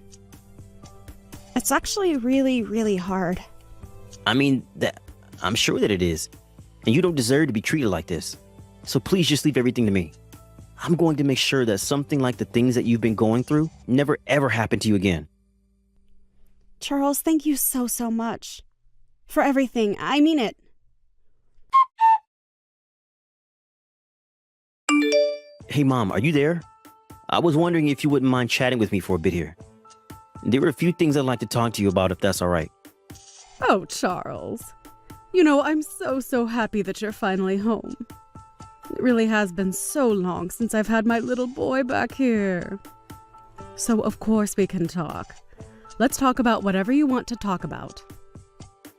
It's actually really hard. I mean, I'm sure that it is. And you don't deserve to be treated like this. So please just leave everything to me. I'm going to make sure that something like the things that you've been going through never ever happen to you again. Charles, thank you so much. For everything. I mean it. Hey, Mom, are you there? I was wondering if you wouldn't mind chatting with me for a bit here. There were a few things I'd like to talk to you about, if that's all right. Oh, Charles. You know, I'm so happy that you're finally home. It really has been so long since I've had my little boy back here. So, of course, we can talk. Let's talk about whatever you want to talk about.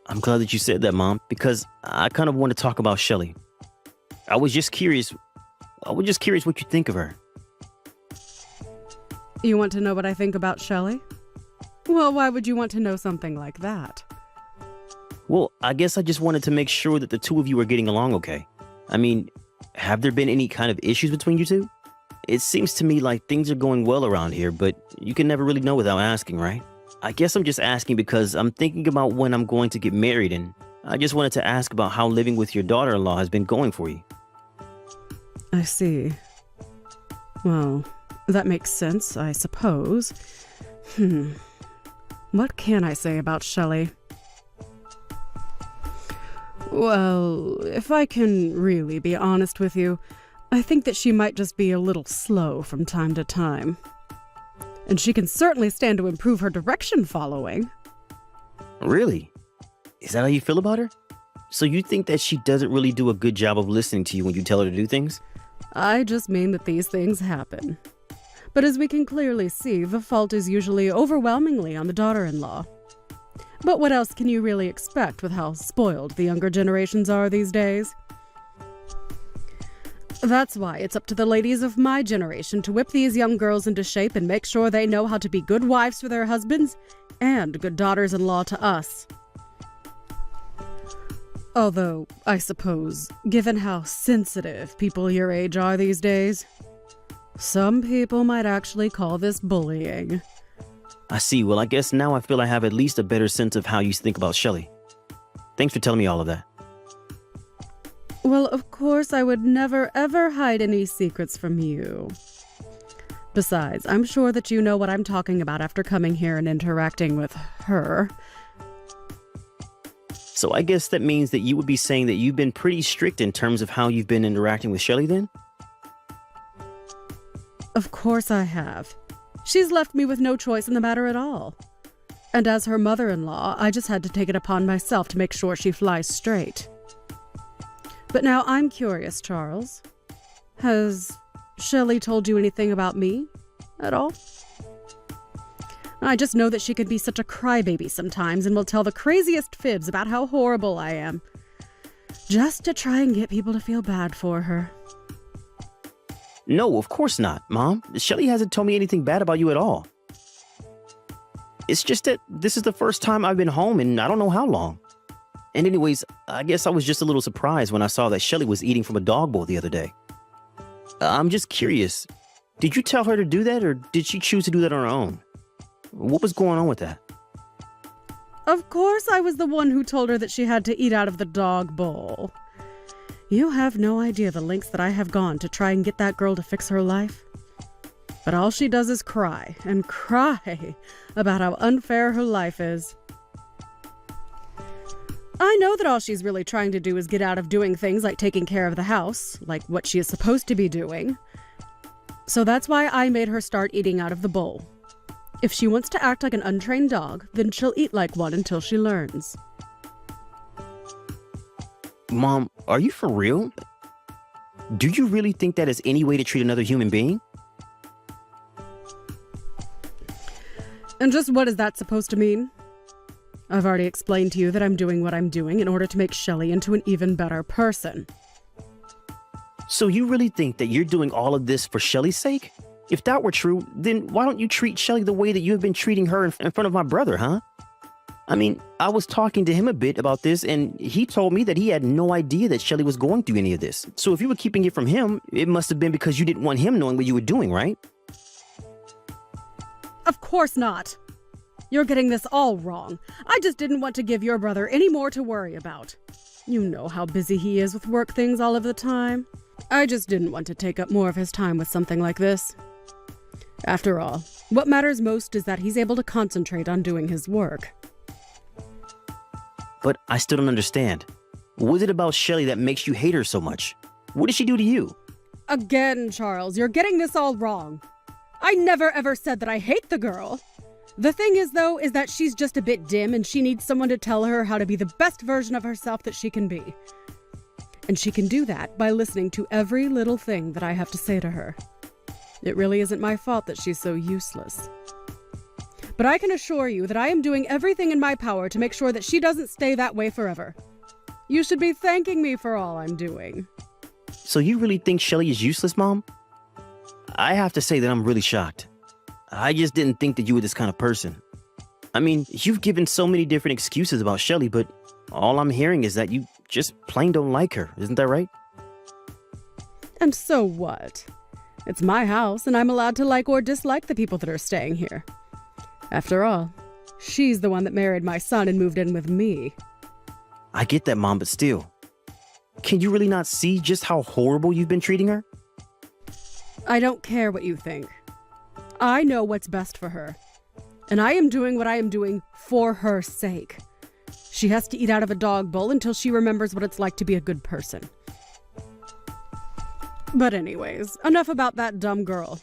I'm glad that you said that, Mom, because I kind of want to talk about Shelly. I was just curious what you think of her. You want to know what I think about Shelley? Well, why would you want to know something like that? Well, I guess I just wanted to make sure that the two of you are getting along okay. I mean, have there been any kind of issues between you two? It seems to me like things are going well around here, but you can never really know without asking, right? I guess I'm just asking because I'm thinking about when I'm going to get married, and I just wanted to ask about how living with your daughter-in-law has been going for you. I see. Well, that makes sense, I suppose. What can I say about Shelley? Well, if I can really be honest with you, I think that she might just be a little slow from time to time. And she can certainly stand to improve her direction following. Really? Is that how you feel about her? So you think that she doesn't really do a good job of listening to you when you tell her to do things? I just mean that these things happen. But as we can clearly see, the fault is usually overwhelmingly on the daughter-in-law. But what else can you really expect with how spoiled the younger generations are these days? That's why it's up to the ladies of my generation to whip these young girls into shape and make sure they know how to be good wives for their husbands and good daughters-in-law to us. Although, I suppose, given how sensitive people your age are these days, some people might actually call this bullying. I see. Well, I guess now I feel I have at least a better sense of how you think about Shelley. Thanks for telling me all of that. Well, of course, I would never ever hide any secrets from you. Besides, I'm sure that you know what I'm talking about after coming here and interacting with her. So I guess that means that you would be saying that you've been pretty strict in terms of how you've been interacting with Shelley then? Of course I have. She's left me with no choice in the matter at all. And as her mother-in-law, I just had to take it upon myself to make sure she flies straight. But now I'm curious, Charles. Has Shelley told you anything about me at all? I just know that she can be such a crybaby sometimes and will tell the craziest fibs about how horrible I am, just to try and get people to feel bad for her. No, of course not, Mom. Shelley hasn't told me anything bad about you at all. It's just that this is the first time I've been home in I don't know how long. And anyways, I guess I was just a little surprised when I saw that Shelley was eating from a dog bowl the other day. I'm just curious. Did you tell her to do that, or did she choose to do that on her own? What was going on with that? Of course I was the one who told her that she had to eat out of the dog bowl. You have no idea the lengths that I have gone to try and get that girl to fix her life. But all she does is cry and cry about how unfair her life is. I know that all she's really trying to do is get out of doing things like taking care of the house, like what she is supposed to be doing. So that's why I made her start eating out of the bowl. If she wants to act like an untrained dog, then she'll eat like one until she learns. Mom, are you for real? Do you really think that is any way to treat another human being? And just what is that supposed to mean? I've already explained to you that I'm doing what I'm doing in order to make Shelley into an even better person. So you really think that you're doing all of this for Shelley's sake? If that were true, then why don't you treat Shelley the way that you have been treating her in front of my brother, huh? I mean, I was talking to him a bit about this, and he told me that he had no idea that Shelley was going through any of this. So if you were keeping it from him, it must have been because you didn't want him knowing what you were doing, right? Of course not. You're getting this all wrong. I just didn't want to give your brother any more to worry about. You know how busy he is with work things all of the time. I just didn't want to take up more of his time with something like this. After all, what matters most is that he's able to concentrate on doing his work. But I still don't understand. What is it about Shelley that makes you hate her so much? What did she do to you? Again, Charles, you're getting this all wrong. I never ever said that I hate the girl. The thing is, though, is that she's just a bit dim and she needs someone to tell her how to be the best version of herself that she can be. And she can do that by listening to every little thing that I have to say to her. It really isn't my fault that she's so useless. But I can assure you that I am doing everything in my power to make sure that she doesn't stay that way forever. You should be thanking me for all I'm doing. So you really think Shelley is useless, Mom? I have to say that I'm really shocked. I just didn't think that you were this kind of person. I mean, you've given so many different excuses about Shelley, but all I'm hearing is that you just plain don't like her. Isn't that right? And so what? It's my house, and I'm allowed to like or dislike the people that are staying here. After all, she's the one that married my son and moved in with me. I get that, Mom, but still. Can you really not see just how horrible you've been treating her? I don't care what you think. I know what's best for her. And I am doing what I am doing for her sake. She has to eat out of a dog bowl until she remembers what it's like to be a good person. But anyways, enough about that dumb girl.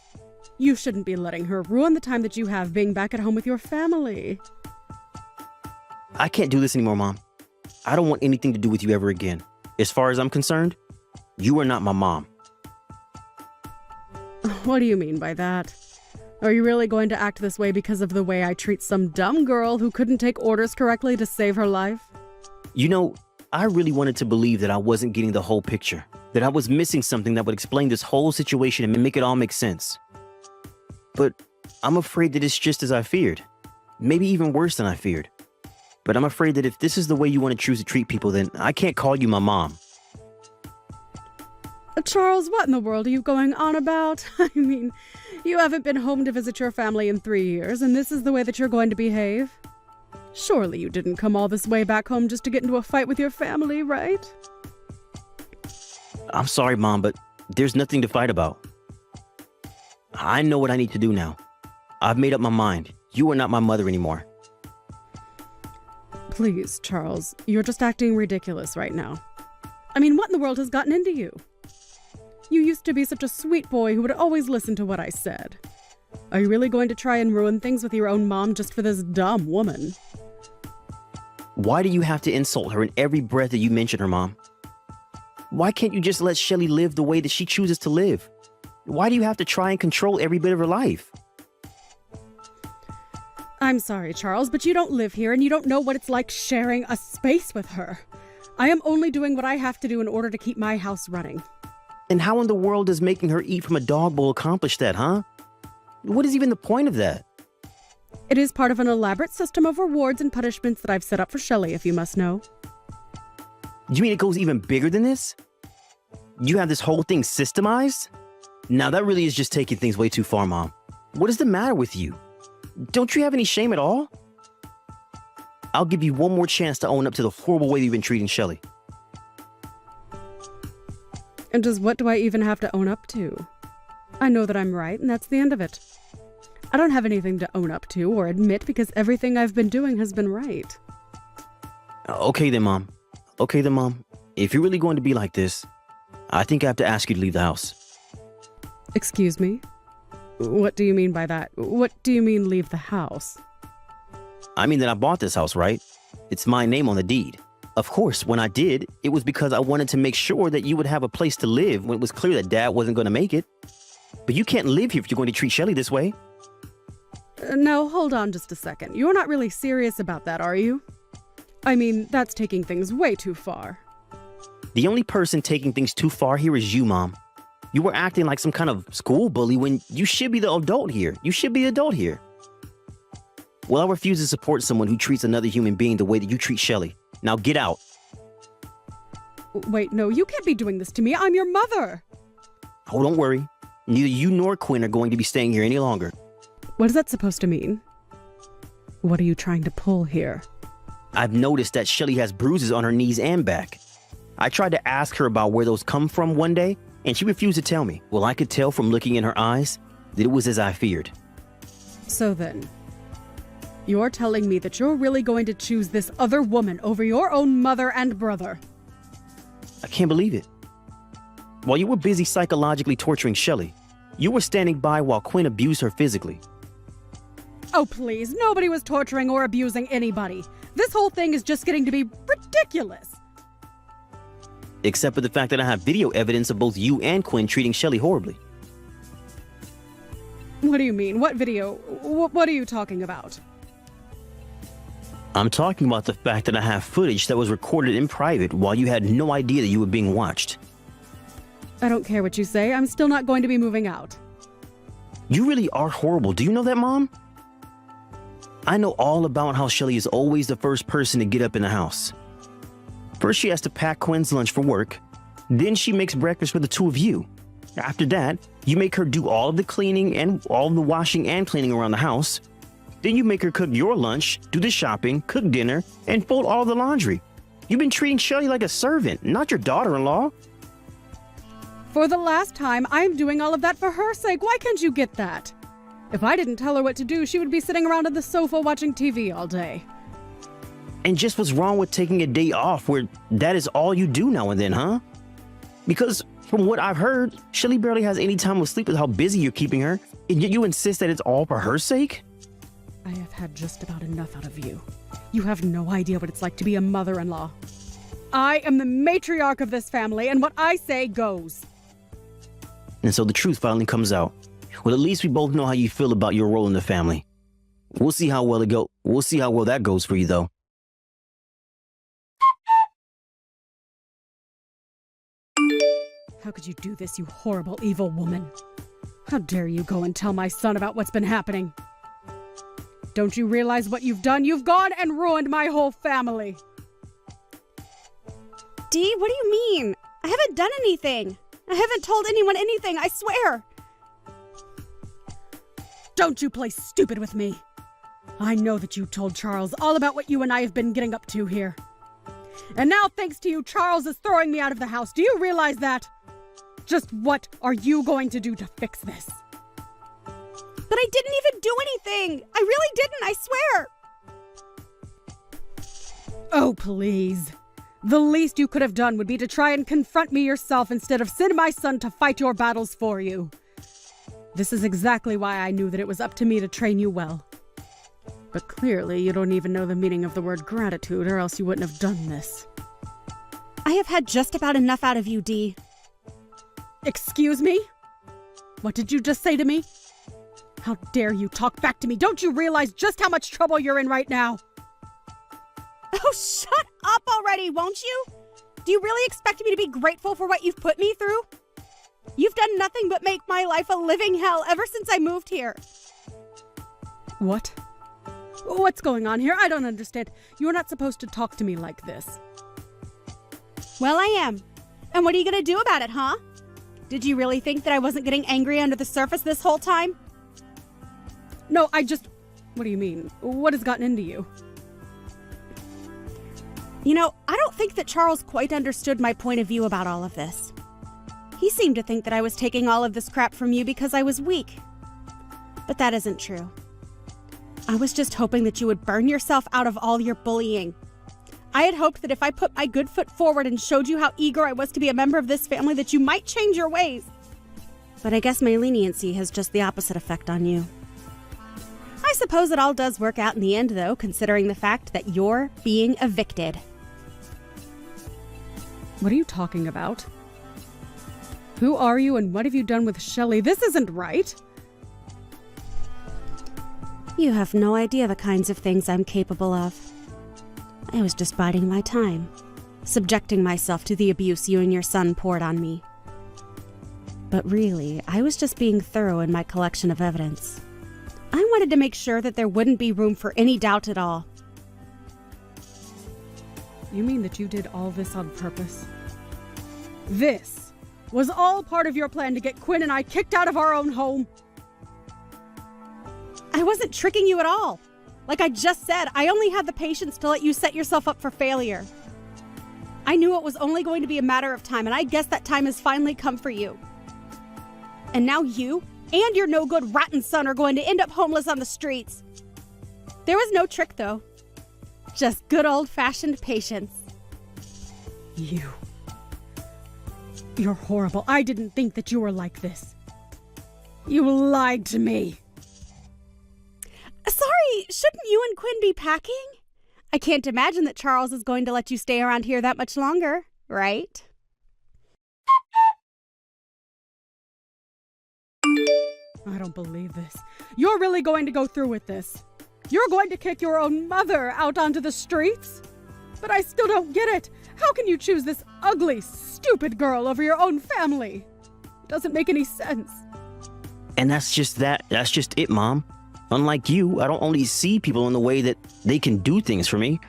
You shouldn't be letting her ruin the time that you have being back at home with your family. I can't do this anymore, Mom. I don't want anything to do with you ever again. As far as I'm concerned, you are not my mom. What do you mean by that? Are you really going to act this way because of the way I treat some dumb girl who couldn't take orders correctly to save her life? You know, I really wanted to believe that I wasn't getting the whole picture, that I was missing something that would explain this whole situation and make it all make sense. But I'm afraid that it's just as I feared. Maybe even worse than I feared. But I'm afraid that if this is the way you want to choose to treat people, then I can't call you my mom. Charles, what in the world are you going on about? I mean, you haven't been home to visit your family in 3 years, and this is the way that you're going to behave? Surely you didn't come all this way back home just to get into a fight with your family, right? I'm sorry, Mom, but there's nothing to fight about. I know what I need to do now. I've made up my mind. You are not my mother anymore. Please, Charles, you're just acting ridiculous right now. I mean, what in the world has gotten into you? You used to be such a sweet boy who would always listen to what I said. Are you really going to try and ruin things with your own mom just for this dumb woman? Why do you have to insult her in every breath that you mention her, Mom? Why can't you just let Shelly live the way that she chooses to live? Why do you have to try and control every bit of her life? I'm sorry, Charles, but you don't live here and you don't know what it's like sharing a space with her. I am only doing what I have to do in order to keep my house running. And how in the world does making her eat from a dog bowl accomplish that, huh? What is even the point of that? It is part of an elaborate system of rewards and punishments that I've set up for Shelly, if you must know. You mean it goes even bigger than this? You have this whole thing systemized? Now that really is just taking things way too far, Mom. What is the matter with you? Don't you have any shame at all? I'll give you one more chance to own up to the horrible way you've been treating Shelly. And just what do I even have to own up to? I know that I'm right, and that's the end of it. I don't have anything to own up to or admit because everything I've been doing has been right. Okay then, Mom. If you're really going to be like this, I think I have to ask you to leave the house. Excuse me? What do you mean by that? What do you mean leave the house? I mean that I bought this house, right? It's my name on the deed. Of course, when I did, it was because I wanted to make sure that you would have a place to live when it was clear that Dad wasn't going to make it. But you can't live here if you're going to treat Shelly this way. Now, hold on just a second. You're not really serious about that, are you? I mean, that's taking things way too far. The only person taking things too far here is you, Mom. You were acting like some kind of school bully when you should be the adult here. You should be the adult here. Well, I refuse to support someone who treats another human being the way that you treat Shelly. Now get out. Wait, no, you can't be doing this to me. I'm your mother. Oh, don't worry. Neither you nor Quinn are going to be staying here any longer. What is that supposed to mean? What are you trying to pull here? I've noticed that Shelly has bruises on her knees and back. I tried to ask her about where those come from one day, and she refused to tell me. Well, I could tell from looking in her eyes that it was as I feared. So then, you're telling me that you're really going to choose this other woman over your own mother and brother? I can't believe it. While you were busy psychologically torturing Shelly, you were standing by while Quinn abused her physically. Oh, please, nobody was torturing or abusing anybody. This whole thing is just getting to be ridiculous. Except for the fact that I have video evidence of both you and Quinn treating Shelly horribly. What do you mean? What video? What are you talking about? I'm talking about the fact that I have footage that was recorded in private while you had no idea that you were being watched. I don't care what you say. I'm still not going to be moving out. You really are horrible. Do you know that, Mom? I know all about how Shelly is always the first person to get up in the house. First, she has to pack Quinn's lunch for work. Then she makes breakfast for the two of you. After that, you make her do all of the cleaning and all of the washing and cleaning around the house. Then you make her cook your lunch, do the shopping, cook dinner, and fold all the laundry. You've been treating Shelly like a servant, not your daughter-in-law. For the last time, I'm doing all of that for her sake. Why can't you get that? If I didn't tell her what to do, she would be sitting around on the sofa watching TV all day. And just what's wrong with taking a day off where that is all you do now and then, huh? Because from what I've heard, Shelly barely has any time to sleep with how busy you're keeping her, and yet you insist that it's all for her sake? I have had just about enough out of you. You have no idea what it's like to be a mother-in-law. I am the matriarch of this family, and what I say goes. And so the truth finally comes out. Well, at least we both know how you feel about your role in the family. We'll see how well that goes for you, though. How could you do this, you horrible, evil woman? How dare you go and tell my son about what's been happening? Don't you realize what you've done? You've gone and ruined my whole family. Dee, what do you mean? I haven't done anything. I haven't told anyone anything, I swear. Don't you play stupid with me. I know that you told Charles all about what you and I have been getting up to here. And now, thanks to you, Charles is throwing me out of the house. Do you realize that? Just what are you going to do to fix this? But I didn't even do anything. I really didn't, I swear. Oh, please. The least you could have done would be to try and confront me yourself instead of send my son to fight your battles for you. This is exactly why I knew that it was up to me to train you well. But clearly you don't even know the meaning of the word gratitude, or else you wouldn't have done this. I have had just about enough out of you, Dee. Excuse me? What did you just say to me? How dare you talk back to me? Don't you realize just how much trouble you're in right now? Oh, shut up already, won't you? Do you really expect me to be grateful for what you've put me through? You've done nothing but make my life a living hell ever since I moved here. What? What's going on here? I don't understand. You're not supposed to talk to me like this. Well, I am. And what are you going to do about it, huh? Did you really think that I wasn't getting angry under the surface this whole time? No, What do you mean? What has gotten into you? You know, I don't think that Charles quite understood my point of view about all of this. He seemed to think that I was taking all of this crap from you because I was weak. But that isn't true. I was just hoping that you would burn yourself out of all your bullying. I had hoped that if I put my good foot forward and showed you how eager I was to be a member of this family, that you might change your ways. But I guess my leniency has just the opposite effect on you. I suppose it all does work out in the end, though, considering the fact that you're being evicted. What are you talking about? Who are you and what have you done with Shelly? This isn't right. You have no idea the kinds of things I'm capable of. I was just biding my time, subjecting myself to the abuse you and your son poured on me. But really, I was just being thorough in my collection of evidence. I wanted to make sure that there wouldn't be room for any doubt at all. You mean that you did all this on purpose? This was all part of your plan to get Quinn and I kicked out of our own home? I wasn't tricking you at all. Like I just said, I only had the patience to let you set yourself up for failure. I knew it was only going to be a matter of time, and I guess that time has finally come for you. And now you and your no-good rotten son are going to end up homeless on the streets. There was no trick, though. Just good old-fashioned patience. You're horrible. I didn't think that you were like this. You lied to me. Sorry, shouldn't you and Quinn be packing? I can't imagine that Charles is going to let you stay around here that much longer, right? I don't believe this. You're really going to go through with this. You're going to kick your own mother out onto the streets? But I still don't get it. How can you choose this ugly, stupid girl over your own family? It doesn't make any sense. And that's just it, Mom. Unlike you, I don't only see people in the way that they can do things for me.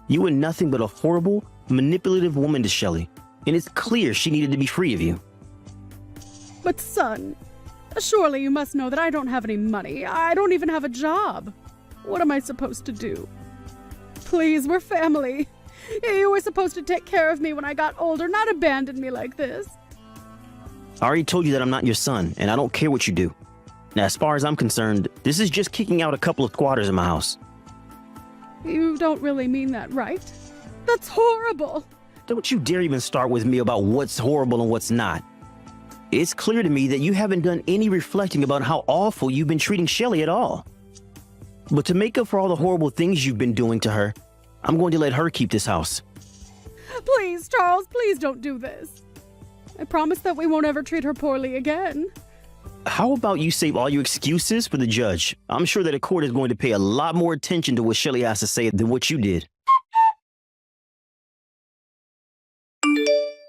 You were nothing but a horrible, manipulative woman to Shelley, and it's clear she needed to be free of you. But son, surely you must know that I don't have any money. I don't even have a job. What am I supposed to do? Please, we're family. You were supposed to take care of me when I got older, not abandon me like this. I already told you that I'm not your son, and I don't care what you do. Now, as far as I'm concerned, this is just kicking out a couple of squatters in my house. You don't really mean that, right? That's horrible. Don't you dare even start with me about what's horrible and what's not. It's clear to me that you haven't done any reflecting about how awful you've been treating Shelley at all. But to make up for all the horrible things you've been doing to her, I'm going to let her keep this house. Please, Charles, please don't do this. I promise that we won't ever treat her poorly again. How about you save all your excuses for the judge? I'm sure that a court is going to pay a lot more attention to what Shelley has to say than what you did.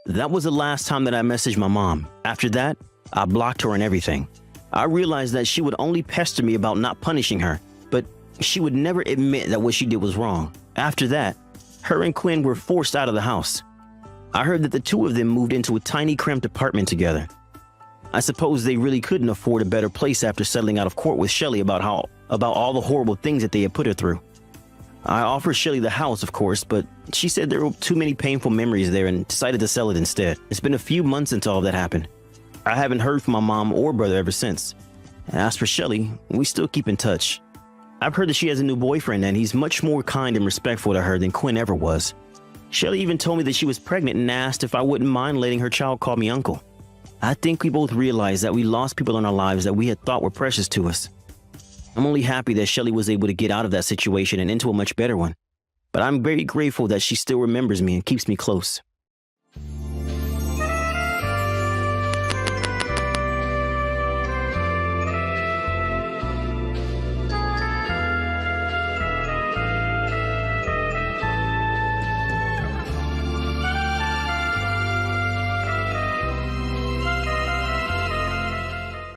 That was the last time that I messaged my mom. After that, I blocked her and everything. I realized that she would only pester me about not punishing her, but she would never admit that what she did was wrong. After that, her and Quinn were forced out of the house. I heard that the two of them moved into a tiny cramped apartment together. I suppose they really couldn't afford a better place after settling out of court with Shelley about all the horrible things that they had put her through. I offered Shelley the house, of course, but she said there were too many painful memories there and decided to sell it instead. It's been a few months since all that happened. I haven't heard from my mom or brother ever since. And as for Shelley, we still keep in touch. I've heard that she has a new boyfriend and he's much more kind and respectful to her than Quinn ever was. Shelley even told me that she was pregnant and asked if I wouldn't mind letting her child call me uncle. I think we both realized that we lost people in our lives that we had thought were precious to us. I'm only happy that Shelley was able to get out of that situation and into a much better one. But I'm very grateful that she still remembers me and keeps me close.